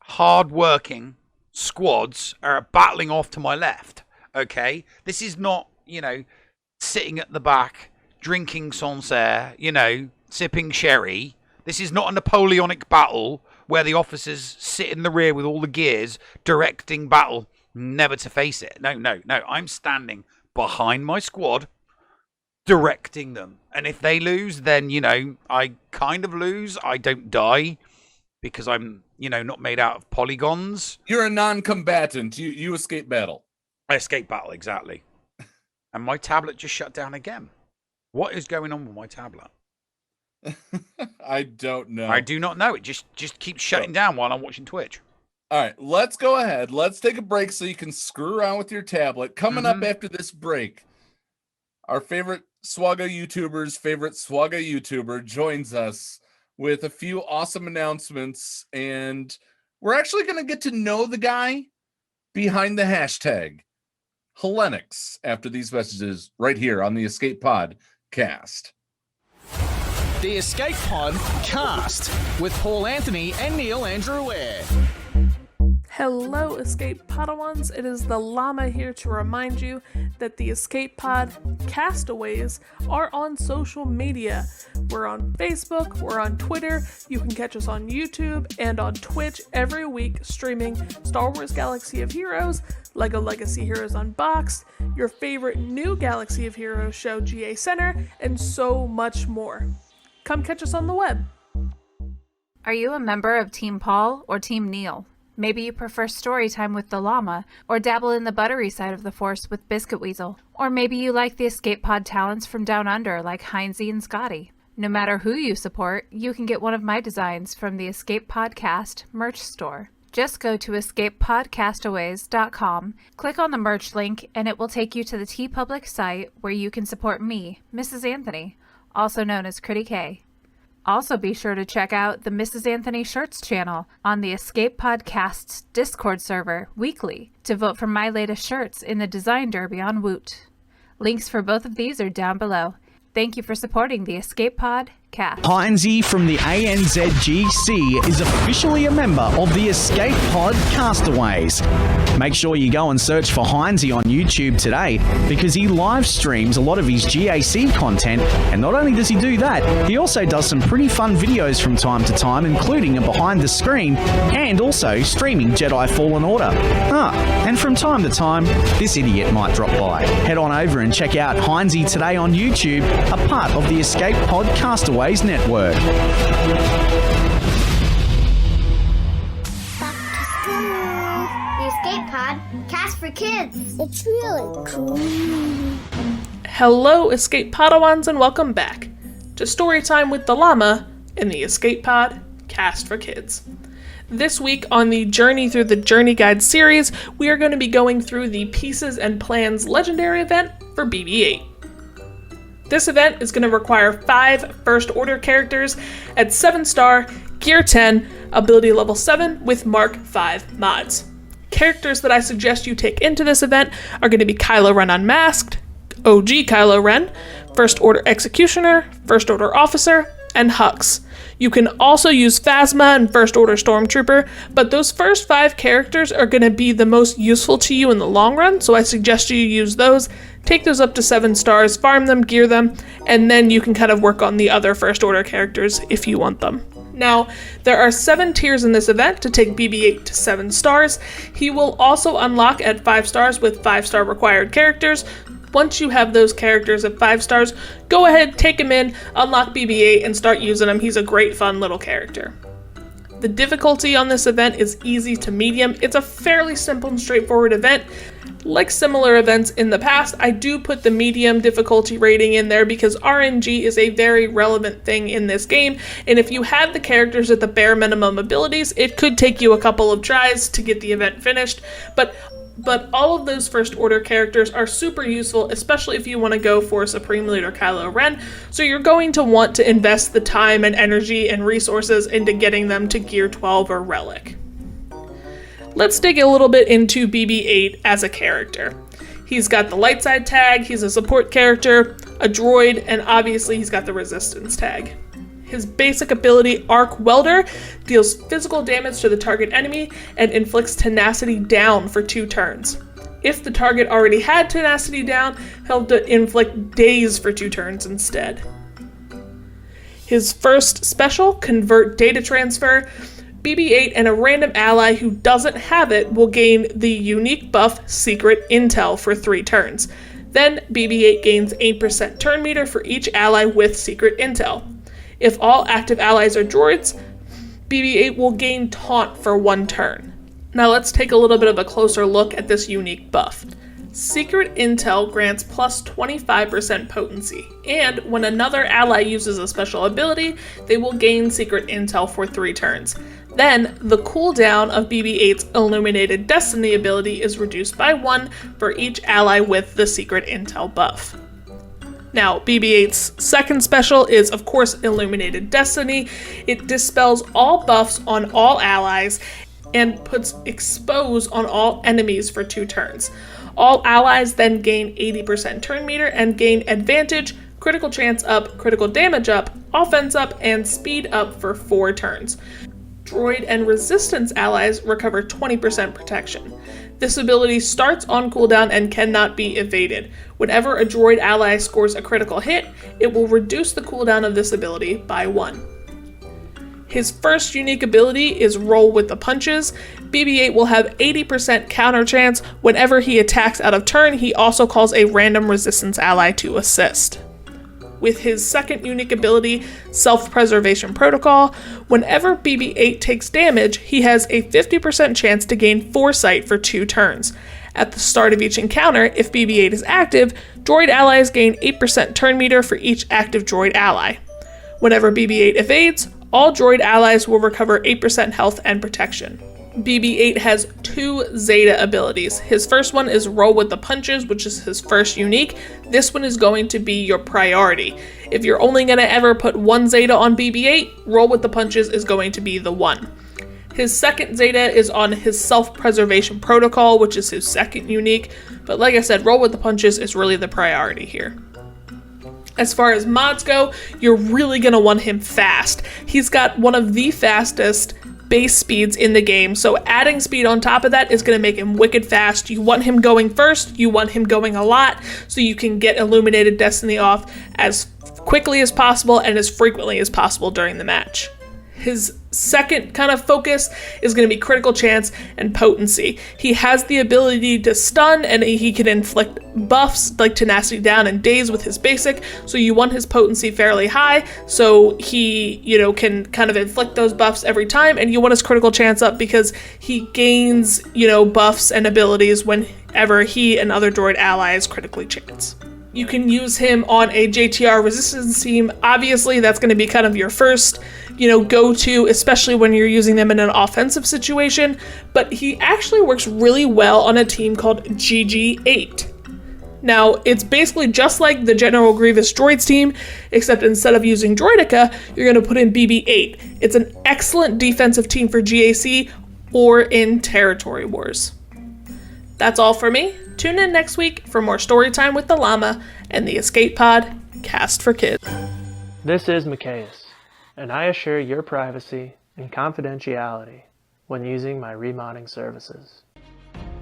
hard-working squads are battling off to my left. Okay, this is not, you know, sitting at the back, drinking Sancerre, you know, sipping sherry. This is not a Napoleonic battle where the officers sit in the rear with all the gears, directing battle, never to face it. No. I'm standing behind my squad, directing them. And if they lose, then, you know, I kind of lose. I don't die because I'm, you know, not made out of polygons. You're a non-combatant. You escape battle. I escape battle, exactly. And my tablet just shut down again. What is going on with my tablet? I don't know. I do not know. It just keeps shutting down while I'm watching Twitch. All right, let's go ahead. Let's take a break so you can screw around with your tablet. Coming up after this break, our favorite SWGOH YouTuber's favorite SWGOH YouTuber joins us with a few awesome announcements, and we're actually going to get to know the guy behind the hashtag Hellenix after these messages right here on the Escape Pod Cast. The Escape Pod Cast with Paul Anthony and Neil Andrew Ware. Hello, Escape Podawans. It is the Llama here to remind you that the Escape Pod Castaways are on social media. We're on Facebook, we're on Twitter, you can catch us on YouTube and on Twitch every week streaming Star Wars Galaxy of Heroes, LEGO Legacy Heroes Unboxed, your favorite new Galaxy of Heroes show GA Center, and so much more. Come catch us on the web. Are you a member of Team Paul or Team Neil? Maybe you prefer story time with the llama, or dabble in the buttery side of the Force with Biscuit Weasel. Or maybe you like the Escape Pod talents from Down Under like Heinzie and Scotty. No matter who you support, you can get one of my designs from the Escape Podcast merch store. Just go to escapepodcastaways.com, click on the merch link, and it will take you to the TeePublic site where you can support me, Mrs. Anthony, also known as Critty K. Also be sure to check out the Mrs. Anthony Shirts channel on the Escape Podcast's Discord server weekly to vote for my latest shirts in the Design Derby on Woot. Links for both of these are down below. Thank you for supporting the Escape Pod Cast. Heinzie from the ANZGC is officially a member of the Escape Pod Castaways. Make sure you go and search for Heinzie on YouTube today, because he live streams a lot of his GAC content, and not only does he do that, he also does some pretty fun videos from time to time, including a behind the screen, and also streaming Jedi Fallen Order. And from time to time, this idiot might drop by. Head on over and check out Heinzie today on YouTube, a part of the Escape Pod Castaways network. The Escape Pod Cast for Kids. It's really cool. Hello, Escape Padawans, and welcome back to Storytime with the Llama in the Escape Pod Cast for Kids. This week on the Journey Through the Journey Guide series, we are going to be going through the Pieces and Plans Legendary event for BB-8. This event is going to require 5 First Order characters at 7-star, Gear 10, Ability Level 7 with Mark 5 mods. Characters that I suggest you take into this event are going to be Kylo Ren Unmasked, OG Kylo Ren, First Order Executioner, First Order Officer, and Hux. You can also use Phasma and First Order Stormtrooper, but those first 5 characters are going to be the most useful to you in the long run, so I suggest you use those. Take those up to 7 stars, farm them, gear them, and then you can kind of work on the other First Order characters if you want them. Now, there are 7 tiers in this event to take BB-8 to 7 stars. He will also unlock at 5 stars with 5-star required characters. Once you have those characters at 5 stars, go ahead, take him in, unlock BB-8, and start using him. He's a great, fun little character. The difficulty on this event is easy to medium. It's a fairly simple and straightforward event. Like similar events in the past, I do put the medium difficulty rating in there because RNG is a very relevant thing in this game, and if you have the characters at the bare minimum abilities, it could take you a couple of tries to get the event finished, but all of those First Order characters are super useful, especially if you want to go for Supreme Leader Kylo Ren, so you're going to want to invest the time and energy and resources into getting them to Gear 12 or Relic. Let's dig a little bit into BB-8 as a character. He's got the light side tag, he's a support character, a droid, and obviously he's got the resistance tag. His basic ability, Arc Welder, deals physical damage to the target enemy and inflicts tenacity down for 2 turns. If the target already had tenacity down, he'll inflict daze for 2 turns instead. His first special, Convert Data Transfer, BB-8 and a random ally who doesn't have it will gain the unique buff Secret Intel for 3 turns. Then BB-8 gains 8% turn meter for each ally with Secret Intel. If all active allies are droids, BB-8 will gain Taunt for 1 turn. Now let's take a little bit of a closer look at this unique buff. Secret Intel grants plus 25% potency, and when another ally uses a special ability, they will gain Secret Intel for 3 turns. Then, the cooldown of BB-8's Illuminated Destiny ability is reduced by 1 for each ally with the Secret Intel buff. Now, BB-8's second special is, of course, Illuminated Destiny. It dispels all buffs on all allies and puts Expose on all enemies for 2 turns. All allies then gain 80% turn meter and gain advantage, critical chance up, critical damage up, offense up, and speed up for 4 turns. Droid and resistance allies recover 20% protection. This ability starts on cooldown and cannot be evaded. Whenever a droid ally scores a critical hit, it will reduce the cooldown of this ability by 1. His first unique ability is Roll with the Punches. BB-8 will have 80% counter chance. Whenever he attacks out of turn, he also calls a random resistance ally to assist. With his second unique ability, Self-Preservation Protocol, whenever BB-8 takes damage, he has a 50% chance to gain Foresight for 2 turns. At the start of each encounter, if BB-8 is active, droid allies gain 8% turn meter for each active droid ally. Whenever BB-8 evades, all droid allies will recover 8% health and protection. BB-8 has 2 Zeta abilities. His first one is Roll with the Punches, which is his first unique. This one is going to be your priority. If you're only going to ever put 1 Zeta on BB-8, Roll with the Punches is going to be the one. His second Zeta is on his Self-Preservation Protocol, which is his second unique, but like I said, Roll with the Punches is really the priority here. As far as mods go, you're really going to want him fast. He's got one of the fastest base speeds in the game, so adding speed on top of that is going to make him wicked fast. You want him going first, you want him going a lot, so you can get Illuminated Destiny off as quickly as possible and as frequently as possible during the match. His second kind of focus is going to be critical chance and potency. He has the ability to stun, and he can inflict buffs like tenacity down and daze with his basic, so you want his potency fairly high so he, can kind of inflict those buffs every time, and you want his critical chance up because he gains, buffs and abilities whenever he and other droid allies critically chance. You can use him on a JTR resistance team. Obviously, that's going to be kind of your first, go-to, especially when you're using them in an offensive situation. But he actually works really well on a team called GG8. Now, it's basically just like the General Grievous droids team, except instead of using Droidica, you're going to put in BB-8. It's an excellent defensive team for GAC or in Territory Wars. That's all for me. Tune in next week for more story time with the Llama and the Escape Pod Cast for Kids. This is Maccaeus, and I assure your privacy and confidentiality when using my remodding services.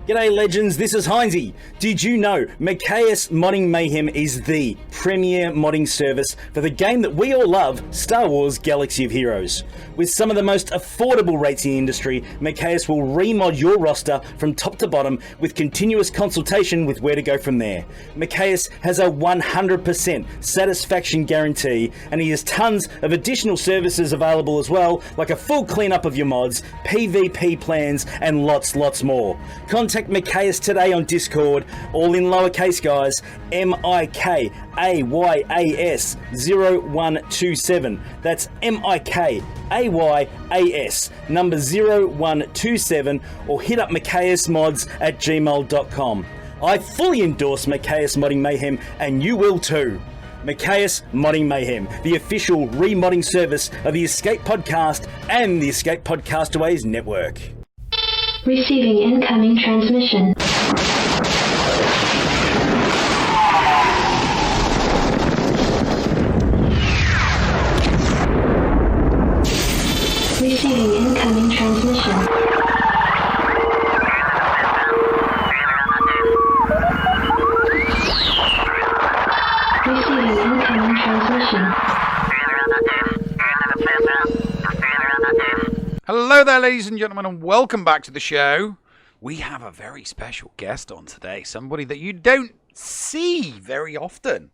G'day legends, this is Heinzie. Did you know Maccaeus Modding Mayhem is the premier modding service for the game that we all love, Star Wars Galaxy of Heroes? With some of the most affordable rates in the industry, Maccaeus will remod your roster from top to bottom with continuous consultation with where to go from there. Maccaeus has a 100% satisfaction guarantee, and he has tons of additional services available as well, like a full cleanup of your mods, PvP plans, and lots more. Contact Maccaeus today on Discord, all in lowercase guys, MIKAYAS 0127. That's MIKAYAS number 0127, or hit up MaccaeusMods@gmail.com. I fully endorse Maccaeus Modding Mayhem, and you will too. Maccaeus Modding Mayhem, the official remodding service of the Escape Podcast and the Escape Podcastaways Network. Receiving incoming transmission. Receiving incoming transmission. Receiving incoming transmission. Hello there, ladies and gentlemen, and welcome back to the show. We have a very special guest on today, somebody that you don't see very often,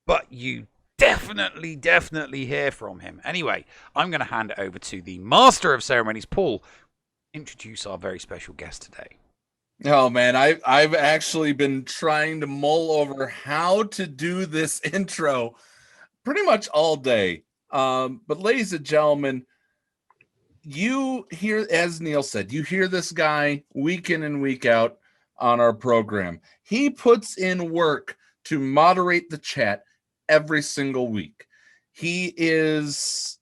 but you definitely hear from him. Anyway, I'm going to hand it over to the Master of Ceremonies, Paul. Introduce our very special guest today. Oh man, I've actually been trying to mull over how to do this intro pretty much all day. But ladies and gentlemen, you hear, as Neil said, you hear this guy week in and week out on our program. He puts in work to moderate the chat every single week. He has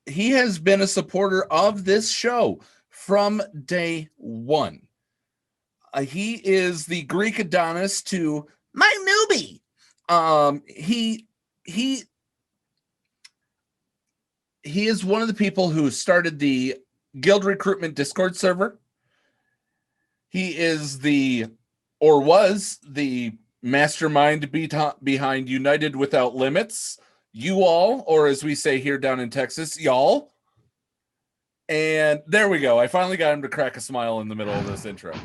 been a supporter of this show from day one. He is the Greek Adonis to my newbie. He is one of the people who started the Guild Recruitment Discord server. He is was the mastermind behind United Without Limits. You all, or as we say here down in Texas, y'all. And there we go. I finally got him to crack a smile in the middle of this intro.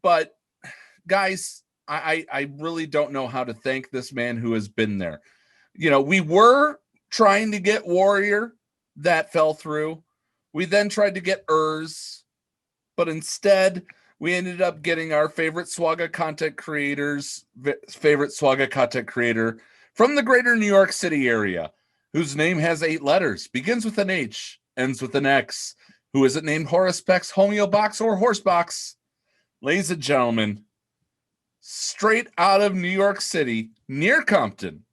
But guys, I really don't know how to thank this man who has been there. We were trying to get Warrior. That fell through. We then tried to get Urs, but instead we ended up getting our favorite SWGOH content creator's favorite SWGOH content creator from the greater New York City area, whose name has 8 letters, begins with an H, ends with an X, who isn't named Horace Beck's Homeobox or Horsebox. Ladies and gentlemen, straight out of New York City, near Compton,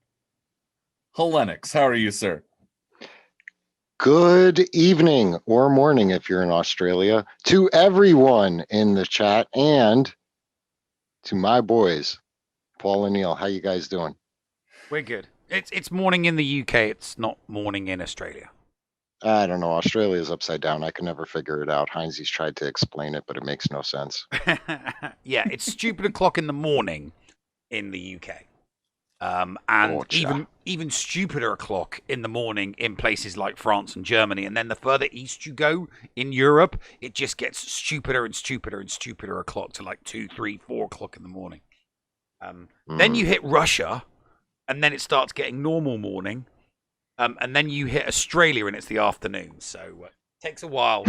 Hellenix. How are you, sir? Good evening or morning if you're in Australia, to everyone in the chat, and to my boys, Paul and Neil. How you guys doing? We're good. It's morning in the UK. It's not morning in Australia. I don't know. Australia's upside down. I can never figure it out. Heinzie's tried to explain it, but it makes no sense. Yeah, it's stupid o'clock in the morning in the UK. And even stupider o'clock in the morning in places like France and Germany. And then the further east you go in Europe, it just gets stupider and stupider and stupider o'clock to like 2, 3, 4 o'clock in the morning. Then you hit Russia, and then it starts getting normal morning. And then you hit Australia, and it's the afternoon. So it takes a while.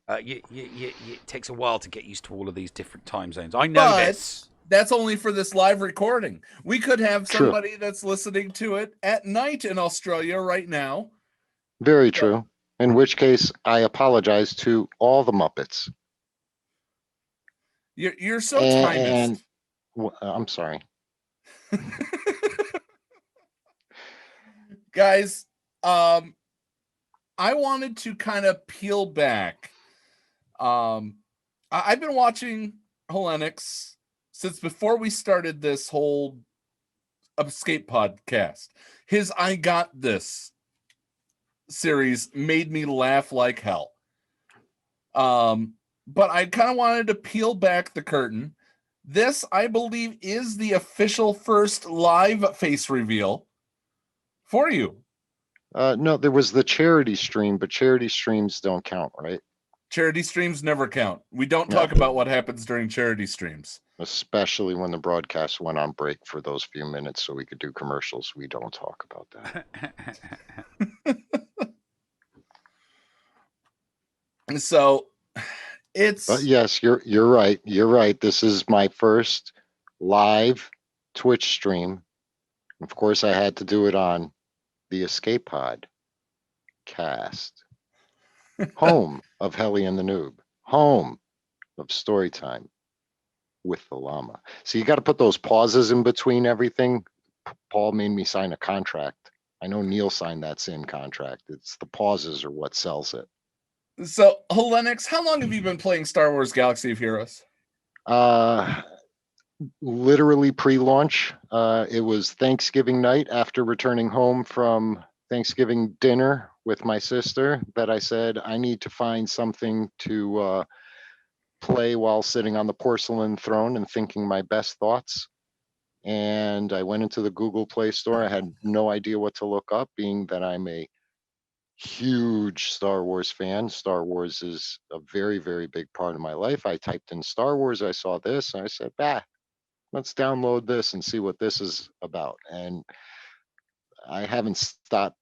It takes a while to get used to all of these different time zones. I know this. That's only for this live recording. We could have True. somebody that's listening to it at night in Australia right now. Very true. In which case, I apologize to all the Muppets. You're so timist. I'm sorry. Guys, I wanted to kind of peel back. I've been watching Hellenix since before we started this whole Escape podcast. His I Got This series made me laugh like hell. But I kind of wanted to peel back the curtain. This, I believe, is the official first live face reveal for you. No, there was the charity stream, but charity streams don't count, right? Charity streams never count. We don't talk about what happens during charity streams. Especially when the broadcast went on break for those few minutes so we could do commercials. We don't talk about that. So it's... But yes, you're right. You're right. This is my first live Twitch stream. Of course, I had to do it on the Escape Pod cast. Home of Helly and the Noob. Home of Storytime with the Llama. So you got to put those pauses in between everything. Paul made me sign a contract. I know Neil signed that same contract. It's the pauses are what sells it. So, Hellenix, how long have you been playing Star Wars Galaxy of Heroes? Literally pre-launch. It was Thanksgiving night after returning home from Thanksgiving dinner with my sister that I said, I need to find something to play while sitting on the porcelain throne and thinking my best thoughts. And I went into the Google Play Store. I had no idea what to look up, being that I'm a huge Star Wars fan. Star Wars is a very, very big part of my life. I typed in Star Wars. I saw this. And I said, let's download this and see what this is about. And I haven't stopped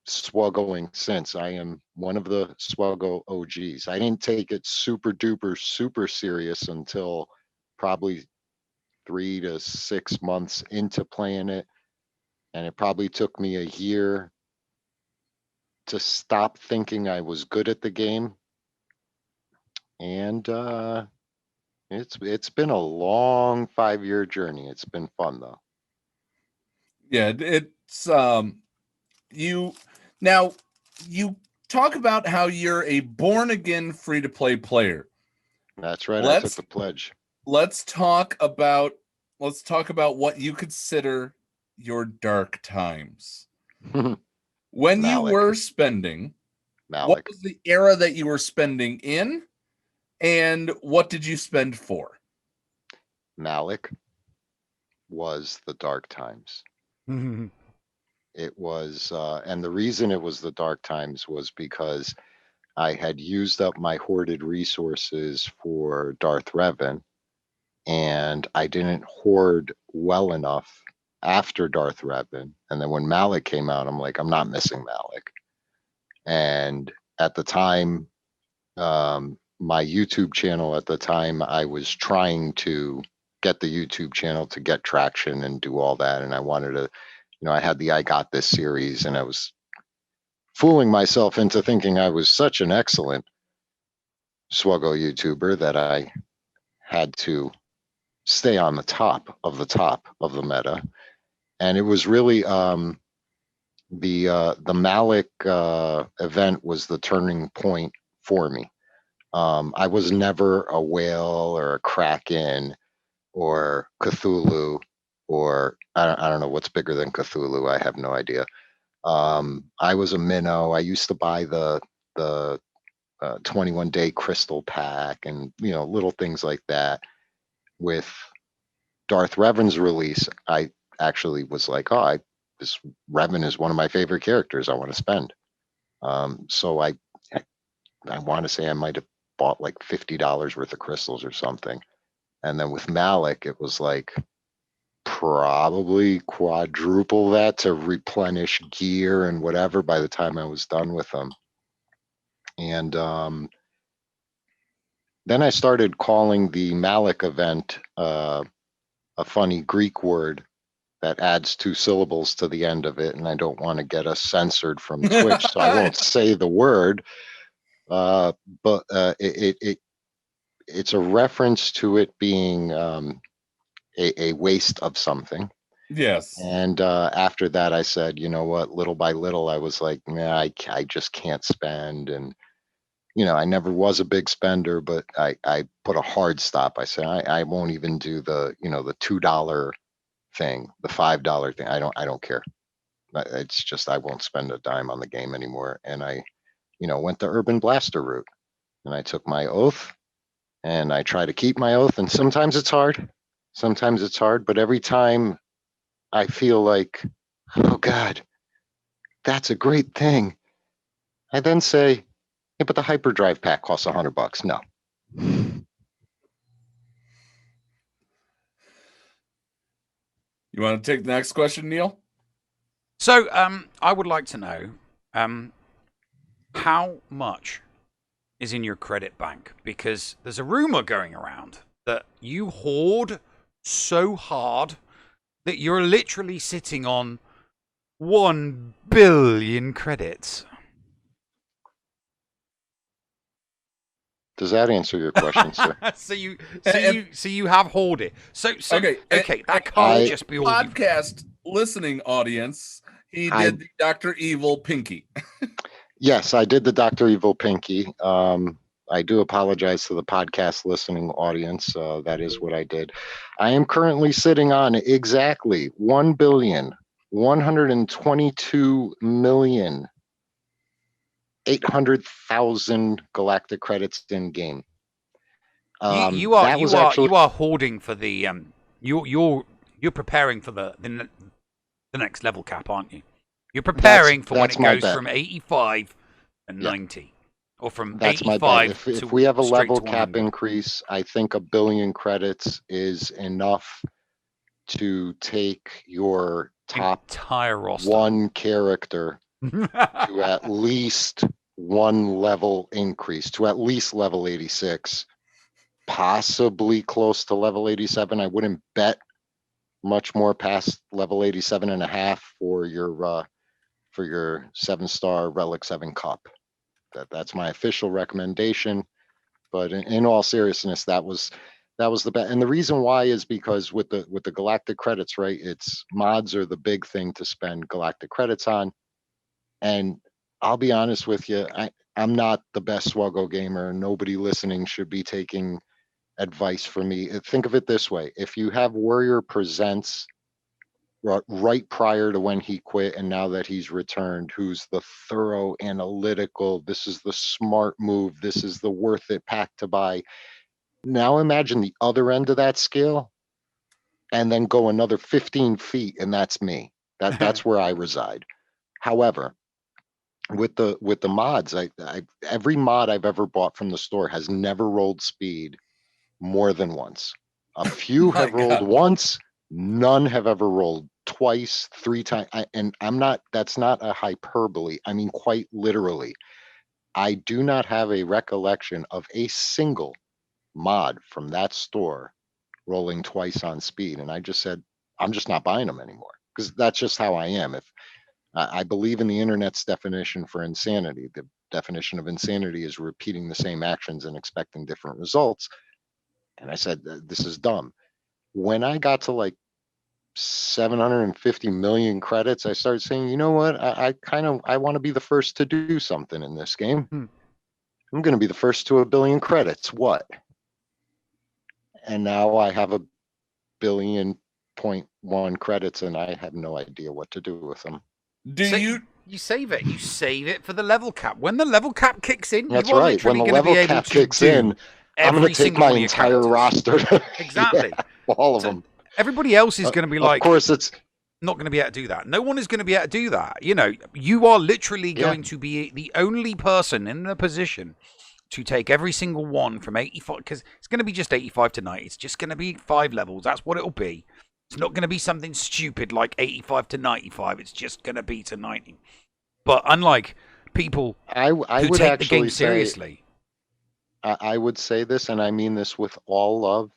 SWGOing since. I am one of the SWGO OGs. I didn't take it super duper super serious until probably 3 to 6 months into playing it, and it probably took me a year to stop thinking I was good at the game. And it's been a long 5-year journey. It's been fun though. Yeah, it's you talk about how you're a born again free to play player. That's right. I took the pledge. Let's talk about what you consider your dark times. When you were spending, what was the era that you were spending in, and what did you spend for? Malik was the dark times. It was, and the reason it was the dark times was because I had used up my hoarded resources for Darth Revan, and I didn't hoard well enough after Darth Revan. And then when Malik came out, I'm like, I'm not missing Malik. And at the time, my YouTube channel at the time, I was trying to get the YouTube channel to get traction and do all that. And I wanted to, I had the I Got This series, and I was fooling myself into thinking I was such an excellent SWGO YouTuber that I had to stay on the top of the meta. And it was really the Malik event was the turning point for me. I was never a whale or a Kraken or Cthulhu, or I don't know what's bigger than Cthulhu. I have no idea. I was a minnow. I used to buy the 21-day crystal pack and, little things like that. With Darth Revan's release, I actually was like, this Revan is one of my favorite characters. I want to spend. So I want to say I might have bought like $50 worth of crystals or something. And then with Malik, it was like probably quadruple that to replenish gear and whatever by the time I was done with them. And then I started calling the Malik event a funny Greek word that adds 2 syllables to the end of it, and I don't want to get us censored from Twitch, so I won't say the word. But it's a reference to it being a waste of something. Yes. And after that, I said, you know what? Little by little, I was like, nah, I just can't spend. And I never was a big spender, but I put a hard stop. I said I won't even do the the $2 thing, the $5 thing. I don't care. It's just I won't spend a dime on the game anymore. And I went the Urban Blaster route, and I took my oath, and I try to keep my oath. And sometimes it's hard. But every time I feel like, oh God, that's a great thing, I then say, yeah, but the hyperdrive pack costs $100. No. You want to take the next question, Neil? So, I would like to know, how much is in your credit bank? Because there's a rumor going around that you hoard so hard that you're literally sitting on 1 billion credits. Does that answer your question, sir? so you have hoarded. So okay, that can't just be all podcast listening audience. He did the Dr. Evil Pinky. Yes, I did the Dr. Evil Pinky. I do apologize to the podcast listening audience. That is what I did. I am currently sitting on exactly 1,122,800,000 galactic credits in game. You are hoarding for the you're preparing for the next level cap, aren't you? You're preparing for when it goes from 85 and 90. Or from that's 85 my bet. If we have a level cap increase, I think 1 billion credits is enough to take your top entire roster, one character to at least 1 level increase, to at least level 86, possibly close to level 87. I wouldn't bet much more past level 87.5 for your 7-star Relic 7 Cup. That's my official recommendation. But in all seriousness, that was the bet. And the reason why is because with the galactic credits, right? It's mods are the big thing to spend galactic credits on. And I'll be honest with you, I'm not the best SWGOH gamer. Nobody listening should be taking advice from me. Think of it this way: if you have Warrior Presents right prior to when he quit, and now that he's returned, who's the thorough, analytical, this is the smart move, this is the worth it pack to buy. Now imagine the other end of that scale, and then go another 15 feet, and that's me. That's where I reside. However, with the mods, every mod I've ever bought from the store has never rolled speed more than once. A few have rolled once. None have ever rolled twice, 3 times. That's not a hyperbole. I mean, quite literally. I do not have a recollection of a single mod from that store rolling twice on speed. And I just said, I'm just not buying them anymore, because that's just how I am. If I believe in the internet's definition for insanity, the definition of insanity is repeating the same actions and expecting different results. And I said, this is dumb. When I got to like 750 million credits, I started saying, you know what? I want to be the first to do something in this game. I'm going to be the first to 1 billion credits. What? And now I have 1.1 billion credits, and I have no idea what to do with them. Do You save it. You save it for the level cap. When the level cap kicks in, That's you are right. literally When the going to be level able cap to kicks do in, I'm going every to take single my one of your entire characters. roster. Exactly. Yeah, all of them. Everybody else is going to be like, of course, it's not going to be able to do that. No one is going to be able to do that. You know, you are literally going to be the only person in the position to take every single one from 85, because it's going to be just 85 to 90. It's just going to be 5 levels. That's what it'll be. It's not going to be something stupid like 85 to 95. It's just going to be to 90. But unlike people I who would take the game actually say, seriously, I would say this, and I mean this with all love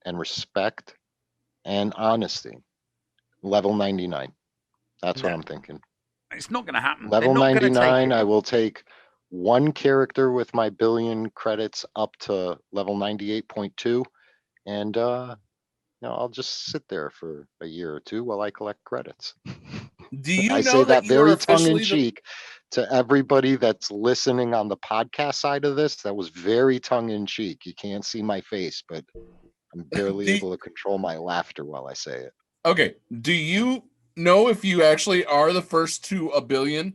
and respect and honesty. Level 99. That's what I'm thinking. it's not going to happen. Level They're not going to take 99, it. I will take one character with my billion credits up to level 98.2, and I'll just sit there for a year or two while I collect credits. Do you I know say that that you are very tongue in officially the cheek to everybody that's listening on the podcast side of this. That was very tongue in cheek. You can't see my face, but I'm barely able to control my laughter while I say it. Okay. Do you know if you actually are the first to a billion?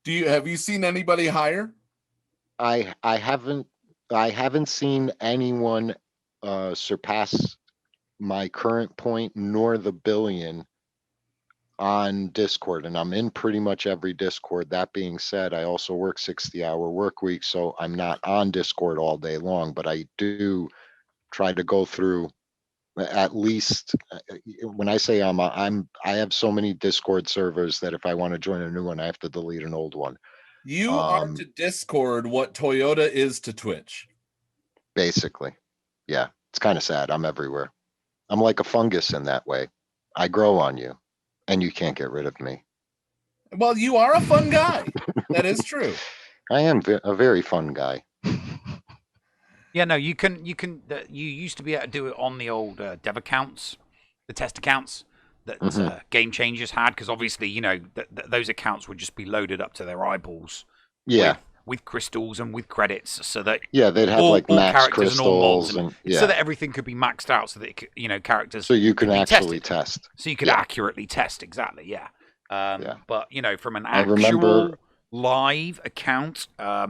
Have you seen anybody higher? I haven't seen anyone surpass my current point nor the billion on Discord, and I'm in pretty much every Discord. That being said, I also work 60-hour work weeks, so I'm not on Discord all day long, but I do try to go through at least, when I say I have so many Discord servers that if I want to join a new one, I have to delete an old one. You are to Discord what Toyota is to Twitch. Basically. Yeah, it's kind of sad. I'm everywhere. I'm like a fungus in that way. I grow on you, and you can't get rid of me. Well, you are a fun guy. That is true. I am a very fun guy. Yeah, no, you used to be able to do it on the old dev accounts, the test accounts that Game Changers had, because obviously, you know, those accounts would just be loaded up to their eyeballs. Yeah. With crystals and with credits, so that they'd have all, like all max characters crystals and all mobs, and so that yeah. everything could be maxed out, so that it could, you know, characters. So you can could be actually tested. test. So you could accurately test exactly, yeah. But you know, from an I actual remember- live account, I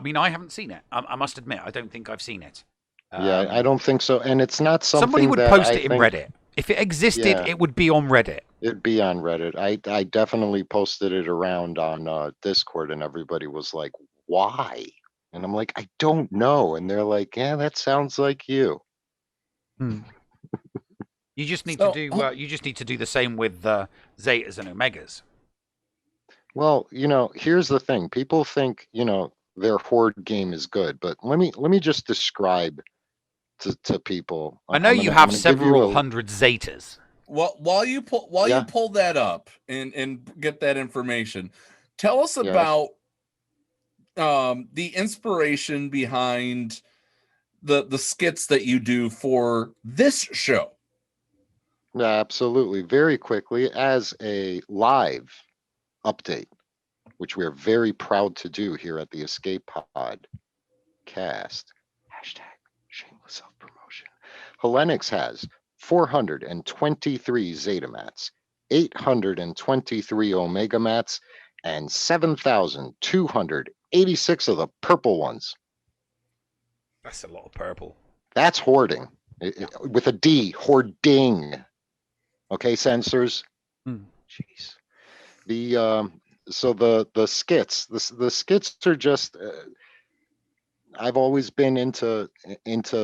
mean, I haven't seen it. I must admit, I don't think I've seen it. Yeah, I don't think so. And it's not something Somebody would that post I it in think- Reddit. If it existed, Yeah. it would be on Reddit. It'd be on Reddit. I definitely posted it around on Discord, and everybody was like, why? And I'm like, I don't know. And they're like, yeah, that sounds like you. You just need to do. You just need to do the same with Zetas and Omegas. Well, you know, here's the thing. People think, you know, their horde game is good, but let me just describe to people. I know you have several hundred Zetas. Well, while you pull that up and get that information, tell us about the inspiration behind the skits that you do for this show. Yeah, absolutely. Very quickly, as a live update, which we are very proud to do here at the Escape Pod Cast. #shameless self-promotion. Hellenix has 423 Zeta mats, 823 Omega mats, and 7,286 of the purple ones. That's a lot of purple. That's hoarding. With a D, hoarding. Okay, censors. Jeez. So the skits, the skits are just. I've always been into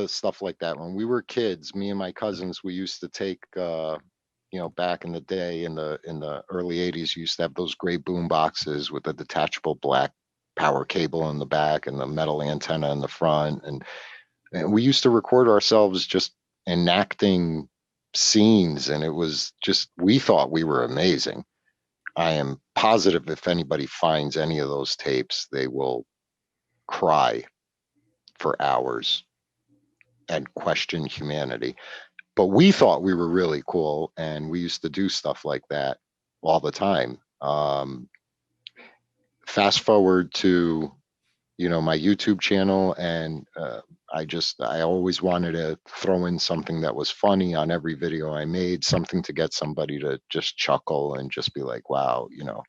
stuff like that. When we were kids, me and my cousins, we used to take, you know, back in the day in the early '80s, you used to have those gray boom boxes with a detachable black power cable in the back and the metal antenna in the front, and we used to record ourselves just enacting scenes, and it was just, we thought we were amazing. I am positive if anybody finds any of those tapes, they will cry for hours and question humanity. But we thought we were really cool, and we used to do stuff like that all the time. Fast forward to, you know, my YouTube channel, and I always wanted to throw in something that was funny on every video I made, something to get somebody to just chuckle and just be like, wow, you know,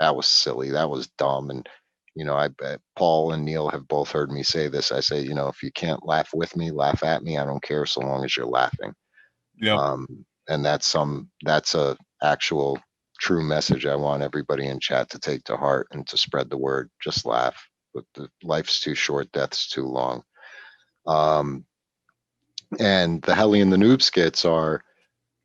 that was silly. That was dumb. And, I bet Paul and Neil have both heard me say this. I say, if you can't laugh with me, laugh at me. I don't care so long as you're laughing. Yep. And that's a actual true message I want everybody in chat to take to heart and to spread the word. Just laugh. But life's too short, death's too long. And the Helly and the Noob skits are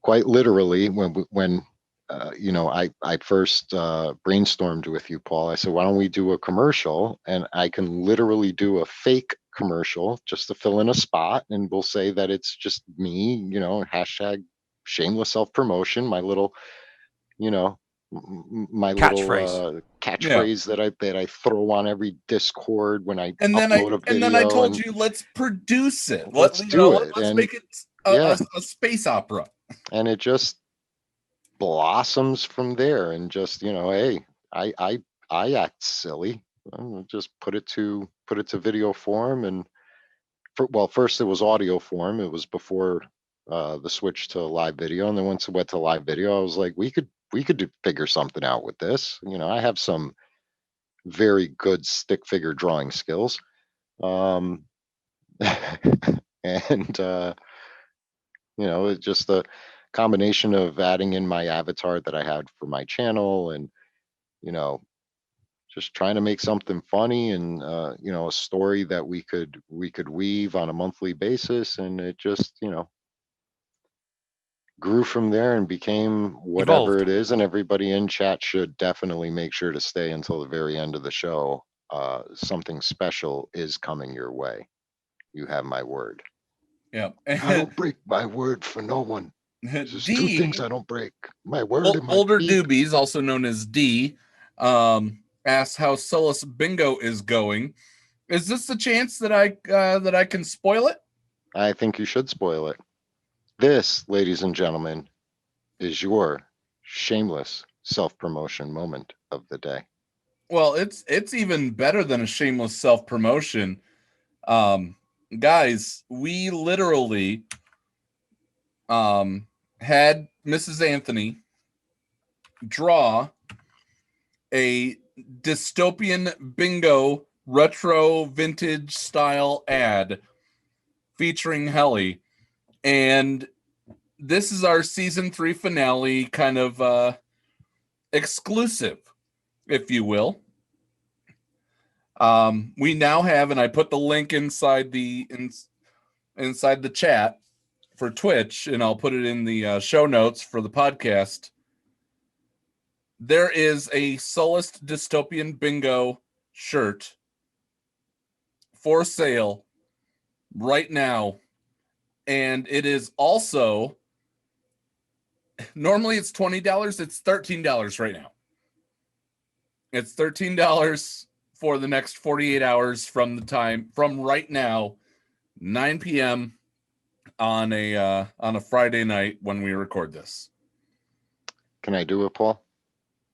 quite literally when I first brainstormed with you, Paul. I said, why don't we do a commercial? And I can literally do a fake commercial just to fill in a spot, and we'll say that it's just me, hashtag shameless self-promotion, my little, my Catchphrase. little catchphrase that I throw on every Discord when I And then upload a video. and then I told you, let's produce it. Let's do it. Let's And make it yeah. a space opera. And it just blossoms from there. And just, hey, I act silly. I'll just put it to video form. And first it was audio form. It was before the switch to live video. And then once it went to live video, I was like, we could figure something out with this. I have some very good stick figure drawing skills. And it's just a combination of adding in my avatar that I had for my channel, and just trying to make something funny, and a story that we could weave on a monthly basis. And it just grew from there and became whatever Evolved. it is. And everybody in chat should definitely make sure to stay until the very end of the show. Something special is coming your way. You have my word. Yeah. I don't break my word for no one. There's two things I don't break: my word and my Older beak. Doobies, also known as D, asks how Solus Bingo is going. Is this the chance that I can spoil it? I think you should spoil it. This, ladies and gentlemen, is your shameless self-promotion moment of the day. Well, it's even better than a shameless self-promotion. Guys, we literally had Mrs. Anthony draw a dystopian bingo retro vintage style ad featuring Helly, and this is our season 3 finale kind of exclusive, if you will. We now have, and I put the link inside the chat for Twitch, and I'll put it in the show notes for the podcast. There is a Solus Dystopian Bingo shirt for sale right now, and it is also, normally it's $20, it's $13 right now. It's $13 for the next 48 hours from right now, 9 p.m. on a Friday night when we record this. Can I do it, Paul?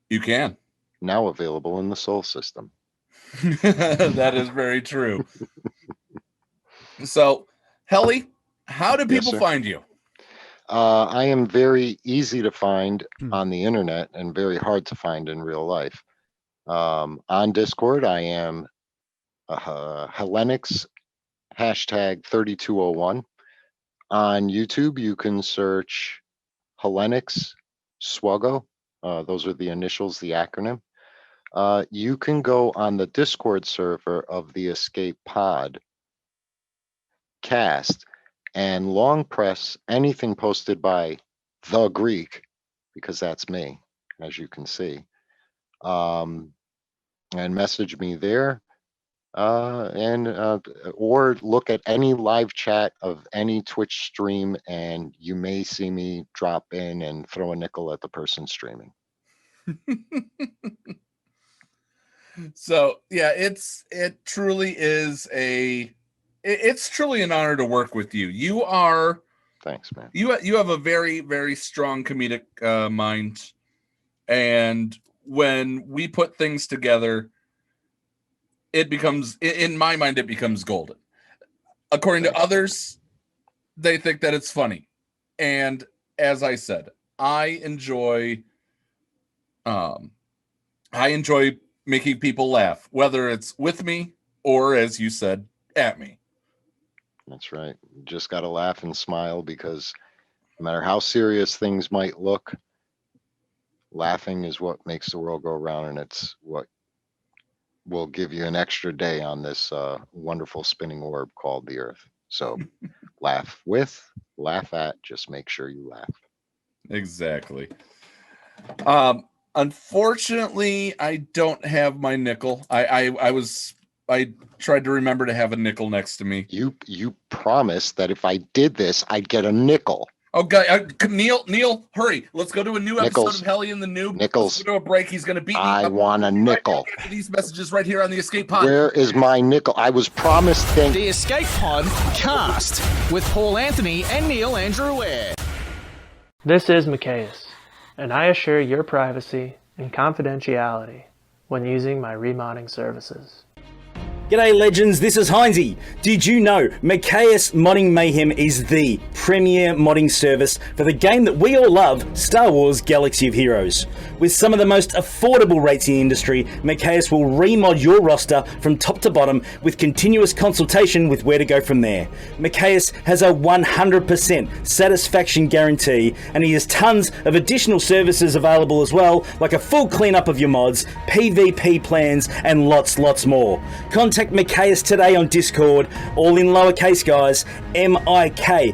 You can. Now available in the Soul System. That is very true. So, Helly, how do people find you? I am very easy to find on the internet and very hard to find in real life. On Discord, I am Hellenix, hashtag 3201. On YouTube, you can search Hellenix SWGOH. Those are the initials, the acronym. You can go on the Discord server of the Escape Pod cast and long press anything posted by the Greek, because that's me, as you can see, and message me there, or look at any live chat of any Twitch stream, and you may see me drop in and throw a nickel at the person streaming. So yeah, it's truly an honor to work with you. You are, thanks, man. You have a very, very strong comedic mind, and when we put things together, it becomes, in my mind, it becomes golden. According to others, they think that it's funny, and as I said, I enjoy I enjoy making people laugh, whether it's with me or, as you said, at me. That's right. You just got to laugh and smile, because no matter how serious things might look, laughing is what makes the world go round, and it's what will give you an extra day on this wonderful spinning orb called the Earth. So laugh with, laugh at, just make sure you laugh. Exactly. Unfortunately, I don't have my nickel. I tried to remember to have a nickel next to me. You promised that if I did this, I'd get a nickel. Oh, God, Neil, hurry! Let's go to a new episode Nickels. of Helly and the Noob. Nickels. Let's go to a break. He's going to beat me. I want a nickel. Right, these messages right here on the Escape Pod. Where is my nickel? I was promised things. The Escape Pod Cast with Paul Anthony and Neil Andrew Ware. This is Maccaeus, and I assure your privacy and confidentiality when using my remodding services. G'day legends, this is Heinzie. Did you know Maccaeus Modding Mayhem is the premier modding service for the game that we all love, Star Wars Galaxy of Heroes? With some of the most affordable rates in the industry, Maccaeus will remod your roster from top to bottom with continuous consultation with where to go from there. Maccaeus has a 100% satisfaction guarantee, and he has tons of additional services available as well, like a full cleanup of your mods, PvP plans, and lots more. Contact Maccaeus today on Discord, all in lowercase guys, MIKAYAS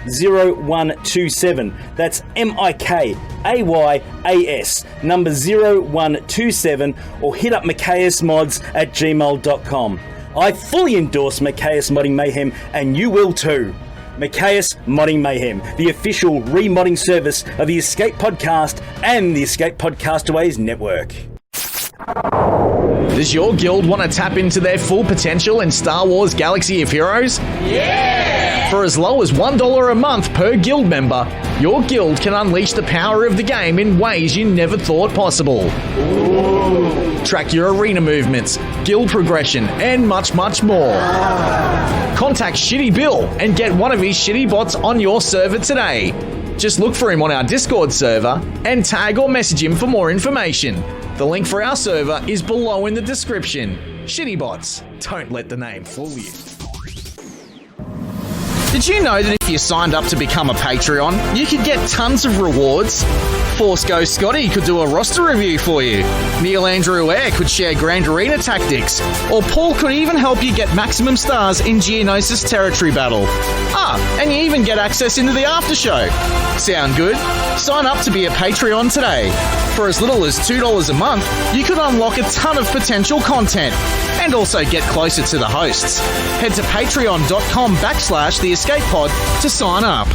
0127. That's MIKAYAS number 0127, or hit up MaccaeusMods@gmail.com. I fully endorse Maccaeus Modding Mayhem, and you will too. Maccaeus Modding Mayhem, the official remodding service of the Escape Podcast and the Escape Podcastaways network. Does your guild want to tap into their full potential in Star Wars Galaxy of Heroes? Yeah! For as low as $1 a month per guild member, your guild can unleash the power of the game in ways you never thought possible. Ooh. Track your arena movements, guild progression, and much more. Contact ShittyBill and get one of his shitty bots on your server today. Just look for him on our Discord server and tag or message him for more information. The link for our server is below in the description. Shitty bots, don't let the name fool you. Did you know that if you signed up to become a Patreon, you could get tons of rewards? Force Ghost Scotty could do a roster review for you. Neil Andrew Ware could share Grand Arena tactics. Or Paul could even help you get maximum stars in Geonosis Territory Battle. And you even get access into the after show. Sound good? Sign up to be a Patreon today. For as little as $2 a month, you could unlock a ton of potential content and also get closer to the hosts. Head to patreon.com/theescapepod to sign up.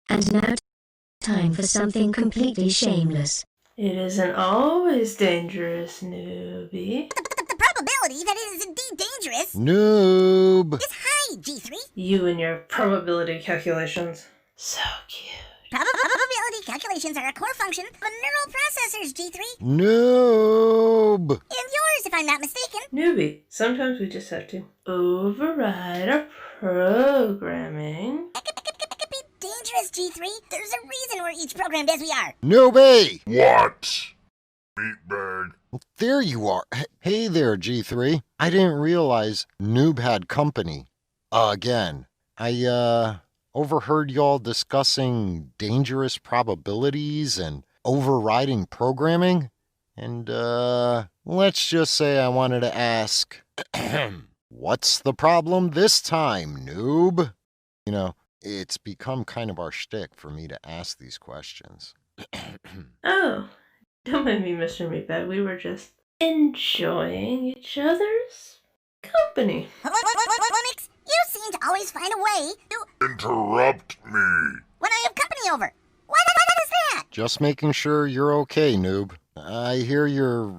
And now, time for something completely shameless. It isn't always dangerous, newbie. The probability that it is indeed dangerous Noob. is high, G3. You and your probability calculations. So cute. Probability calculations are a core function of neural processors, G3. Noob. And yours, if I'm not mistaken. Newbie, sometimes we just have to override our programming. Dangerous, G3. There's a reason we're each programmed as we are. Newbie. What? Meatbag. Well, there you are. Hey there, G3. I didn't realize Noob had company. Again. I overheard y'all discussing dangerous probabilities and overriding programming. And let's just say I wanted to ask, what's the problem this time, Noob? You know, it's become kind of our shtick for me to ask these questions. Oh, don't mind me, Mr. Meatbag. We were just enjoying each other's company. Hellenix, you seem to always find a way to interrupt me when I have company over. What is that? Just making sure you're okay, Noob. I hear your,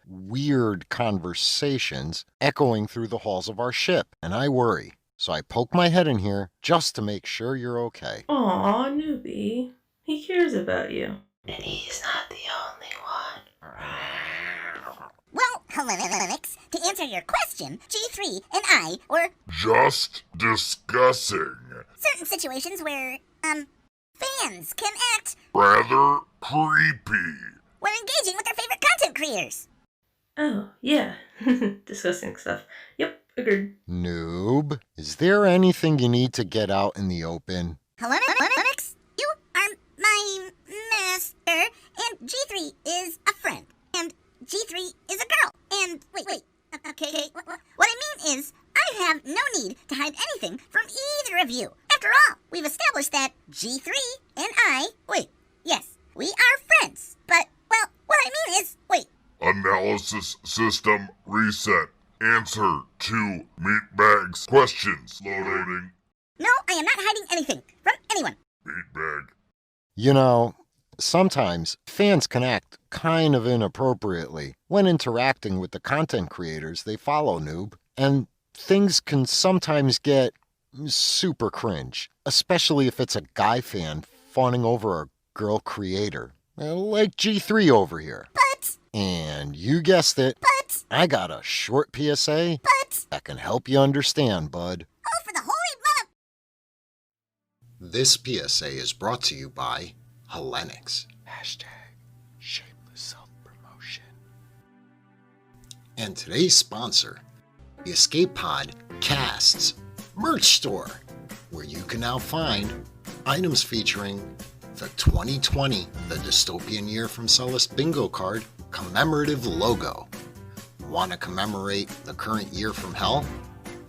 weird conversations echoing through the halls of our ship, and I worry. So I poke my head in here just to make sure you're okay. Aw, Newbie. He cares about you. And he's not the only one. Well, Hellenix, to answer your question, G3 and I were just discussing certain situations where, fans can act rather creepy. when engaging with their favorite content creators. Oh, yeah. Discussing stuff. Yep, agreed. Noob, is there anything you need to get out in the open? Hellenix, you are my master, and G3 is a friend, and G3 is a girl, and wait, okay, what I mean is, I have no need to hide anything from either of you. After all, we've established that G3 and yes, we are friends, but, well, what I mean is, Analysis system reset. Answer to Meatbag's questions. Loading. No, I am not hiding anything from anyone. Meatbag. You know, sometimes fans can act kind of inappropriately when interacting with the content creators they follow, Noob. And things can sometimes get super cringe, especially if it's a guy fan fawning over a girl creator, like G3 over here. But... And you guessed it. But... I got a short PSA that can help you understand, bud. Oh, for the holy mother... This PSA is brought to you by Hellenix. #shameless self-promotion. And today's sponsor, the Escape Pod Cast's merch store, where you can now find items featuring the 2020 The Dystopian Year from Celis bingo card commemorative logo. Want to commemorate the current year from hell?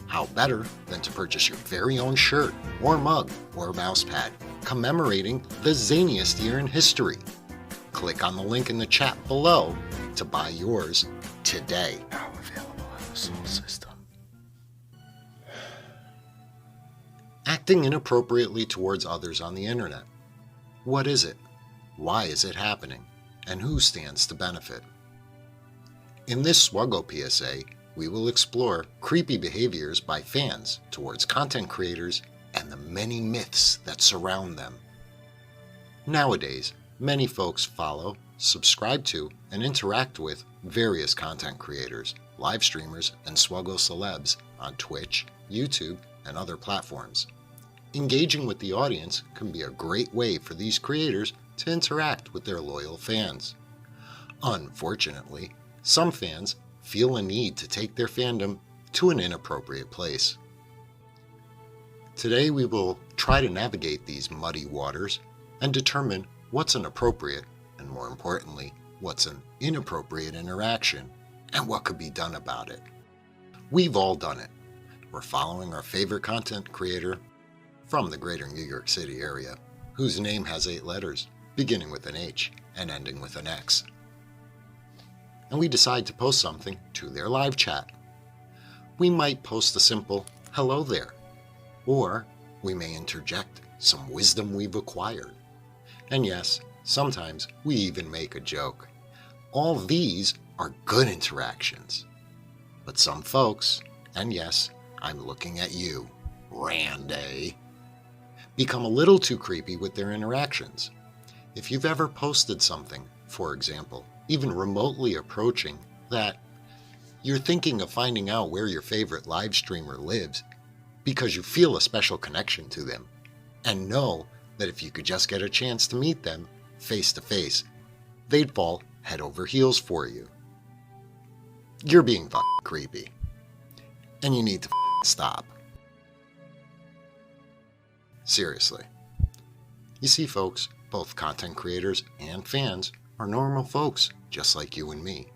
How better than to purchase your very own shirt or mug or mousepad commemorating the zaniest year in history. Click on the link in the chat below to buy yours today. Now available in the Soul System. Acting inappropriately towards others on the internet. What is it? Why is it happening? And who stands to benefit? In this SWGOH PSA, we will explore creepy behaviors by fans towards content creators and the many myths that surround them. Nowadays, many folks follow, subscribe to, and interact with various content creators, live streamers, and SWGOH celebs on Twitch, YouTube, and other platforms. Engaging with the audience can be a great way for these creators to interact with their loyal fans. Unfortunately, some fans feel a need to take their fandom to an inappropriate place. Today we will try to navigate these muddy waters and determine what's an appropriate, and more importantly, what's an inappropriate interaction, and what could be done about it. We've all done it. We're following our favorite content creator from the greater New York City area, whose name has 8 letters, beginning with an H and ending with an X. And we decide to post something to their live chat. We might post a simple, "Hello there," or we may interject some wisdom we've acquired. And yes, sometimes we even make a joke. All these are good interactions. But some folks, and yes, I'm looking at you, Randy, become a little too creepy with their interactions. If you've ever posted something, for example, even remotely approaching that you're thinking of finding out where your favorite live streamer lives because you feel a special connection to them and know that if you could just get a chance to meet them face to face, they'd fall head over heels for you. You're being fucking creepy. And you need to stop. Seriously. You see, folks, both content creators and fans are normal folks just like you and me.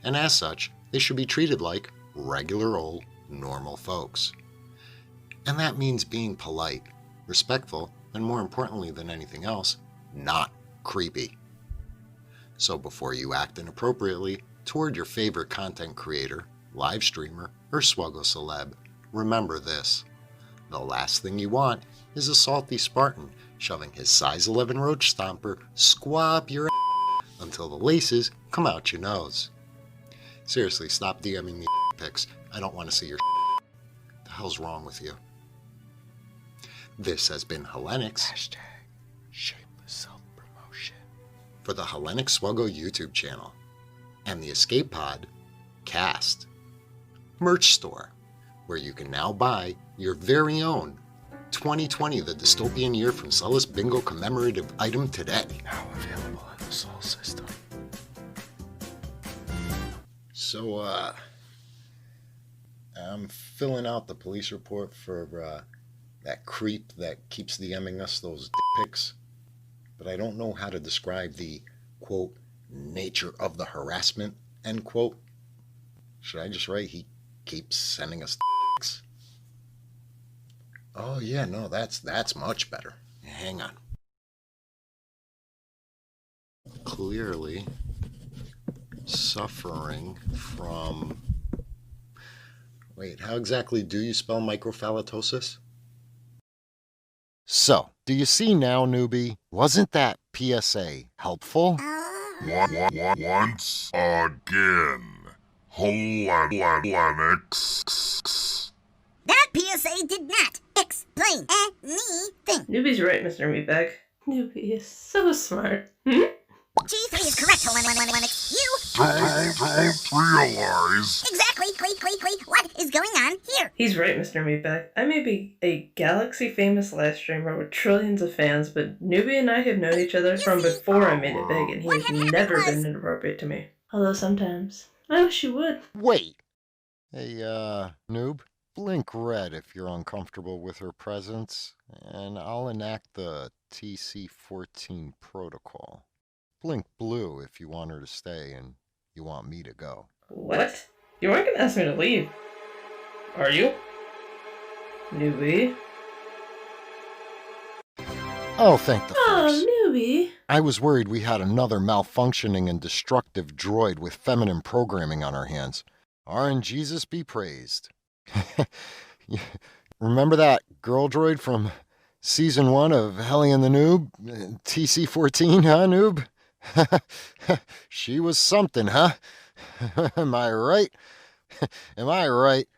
And as such, they should be treated like regular old normal folks. And that means being polite, respectful, and more importantly than anything else, not creepy. So before you act inappropriately toward your favorite content creator, live streamer, or SWGOH celeb, remember this. The last thing you want is a salty Spartan shoving his size 11 roach stomper squab your ass until the laces come out your nose. Seriously, stop DMing me pics. I don't want to see your The hell's wrong with you? This has been Hellenix. #shameless self-promotion. For the Hellenix SWGOH YouTube channel and the Escape Pod Cast merch store, where you can now buy your very own 2020 The Dystopian Year from Celis bingo commemorative item today. Now available in the Soul System. So, I'm filling out the police report for that creep that keeps DMing us those dick pics, but I don't know how to describe the, quote, nature of the harassment, end quote. Should I just write he keeps sending us dick pics? Oh yeah, no, that's much better. Hang on. Clearly suffering from... Wait, how exactly do you spell microphalatosis? So, do you see now, newbie? Wasn't that PSA helpful? Once again, Hellenix. That PSA did not explain anything. Newbie's right, Mr. Meatbag. Newbie is so smart. Hmm? G3 is correct, Hellenix. You Don't realize. exactly what is going on here. He's right, Mr. Meatbag. I may be a galaxy-famous live streamer with trillions of fans, but Newbie and I have known each other from before I made it big, and he has never been inappropriate to me. Although sometimes, I wish you would. Wait. Hey, noob, blink red if you're uncomfortable with her presence, and I'll enact the TC-14 protocol. Blink blue if you want her to stay and you want me to go. What? You weren't gonna ask me to leave. Are you? Newbie? Oh, thank the force. Oh, Newbie. I was worried we had another malfunctioning and destructive droid with feminine programming on our hands. RNGesus be praised. Remember that girl droid from Season 1 of Helly and the Noob? TC-14, huh, noob? She was something, huh? Am I right? Am I right?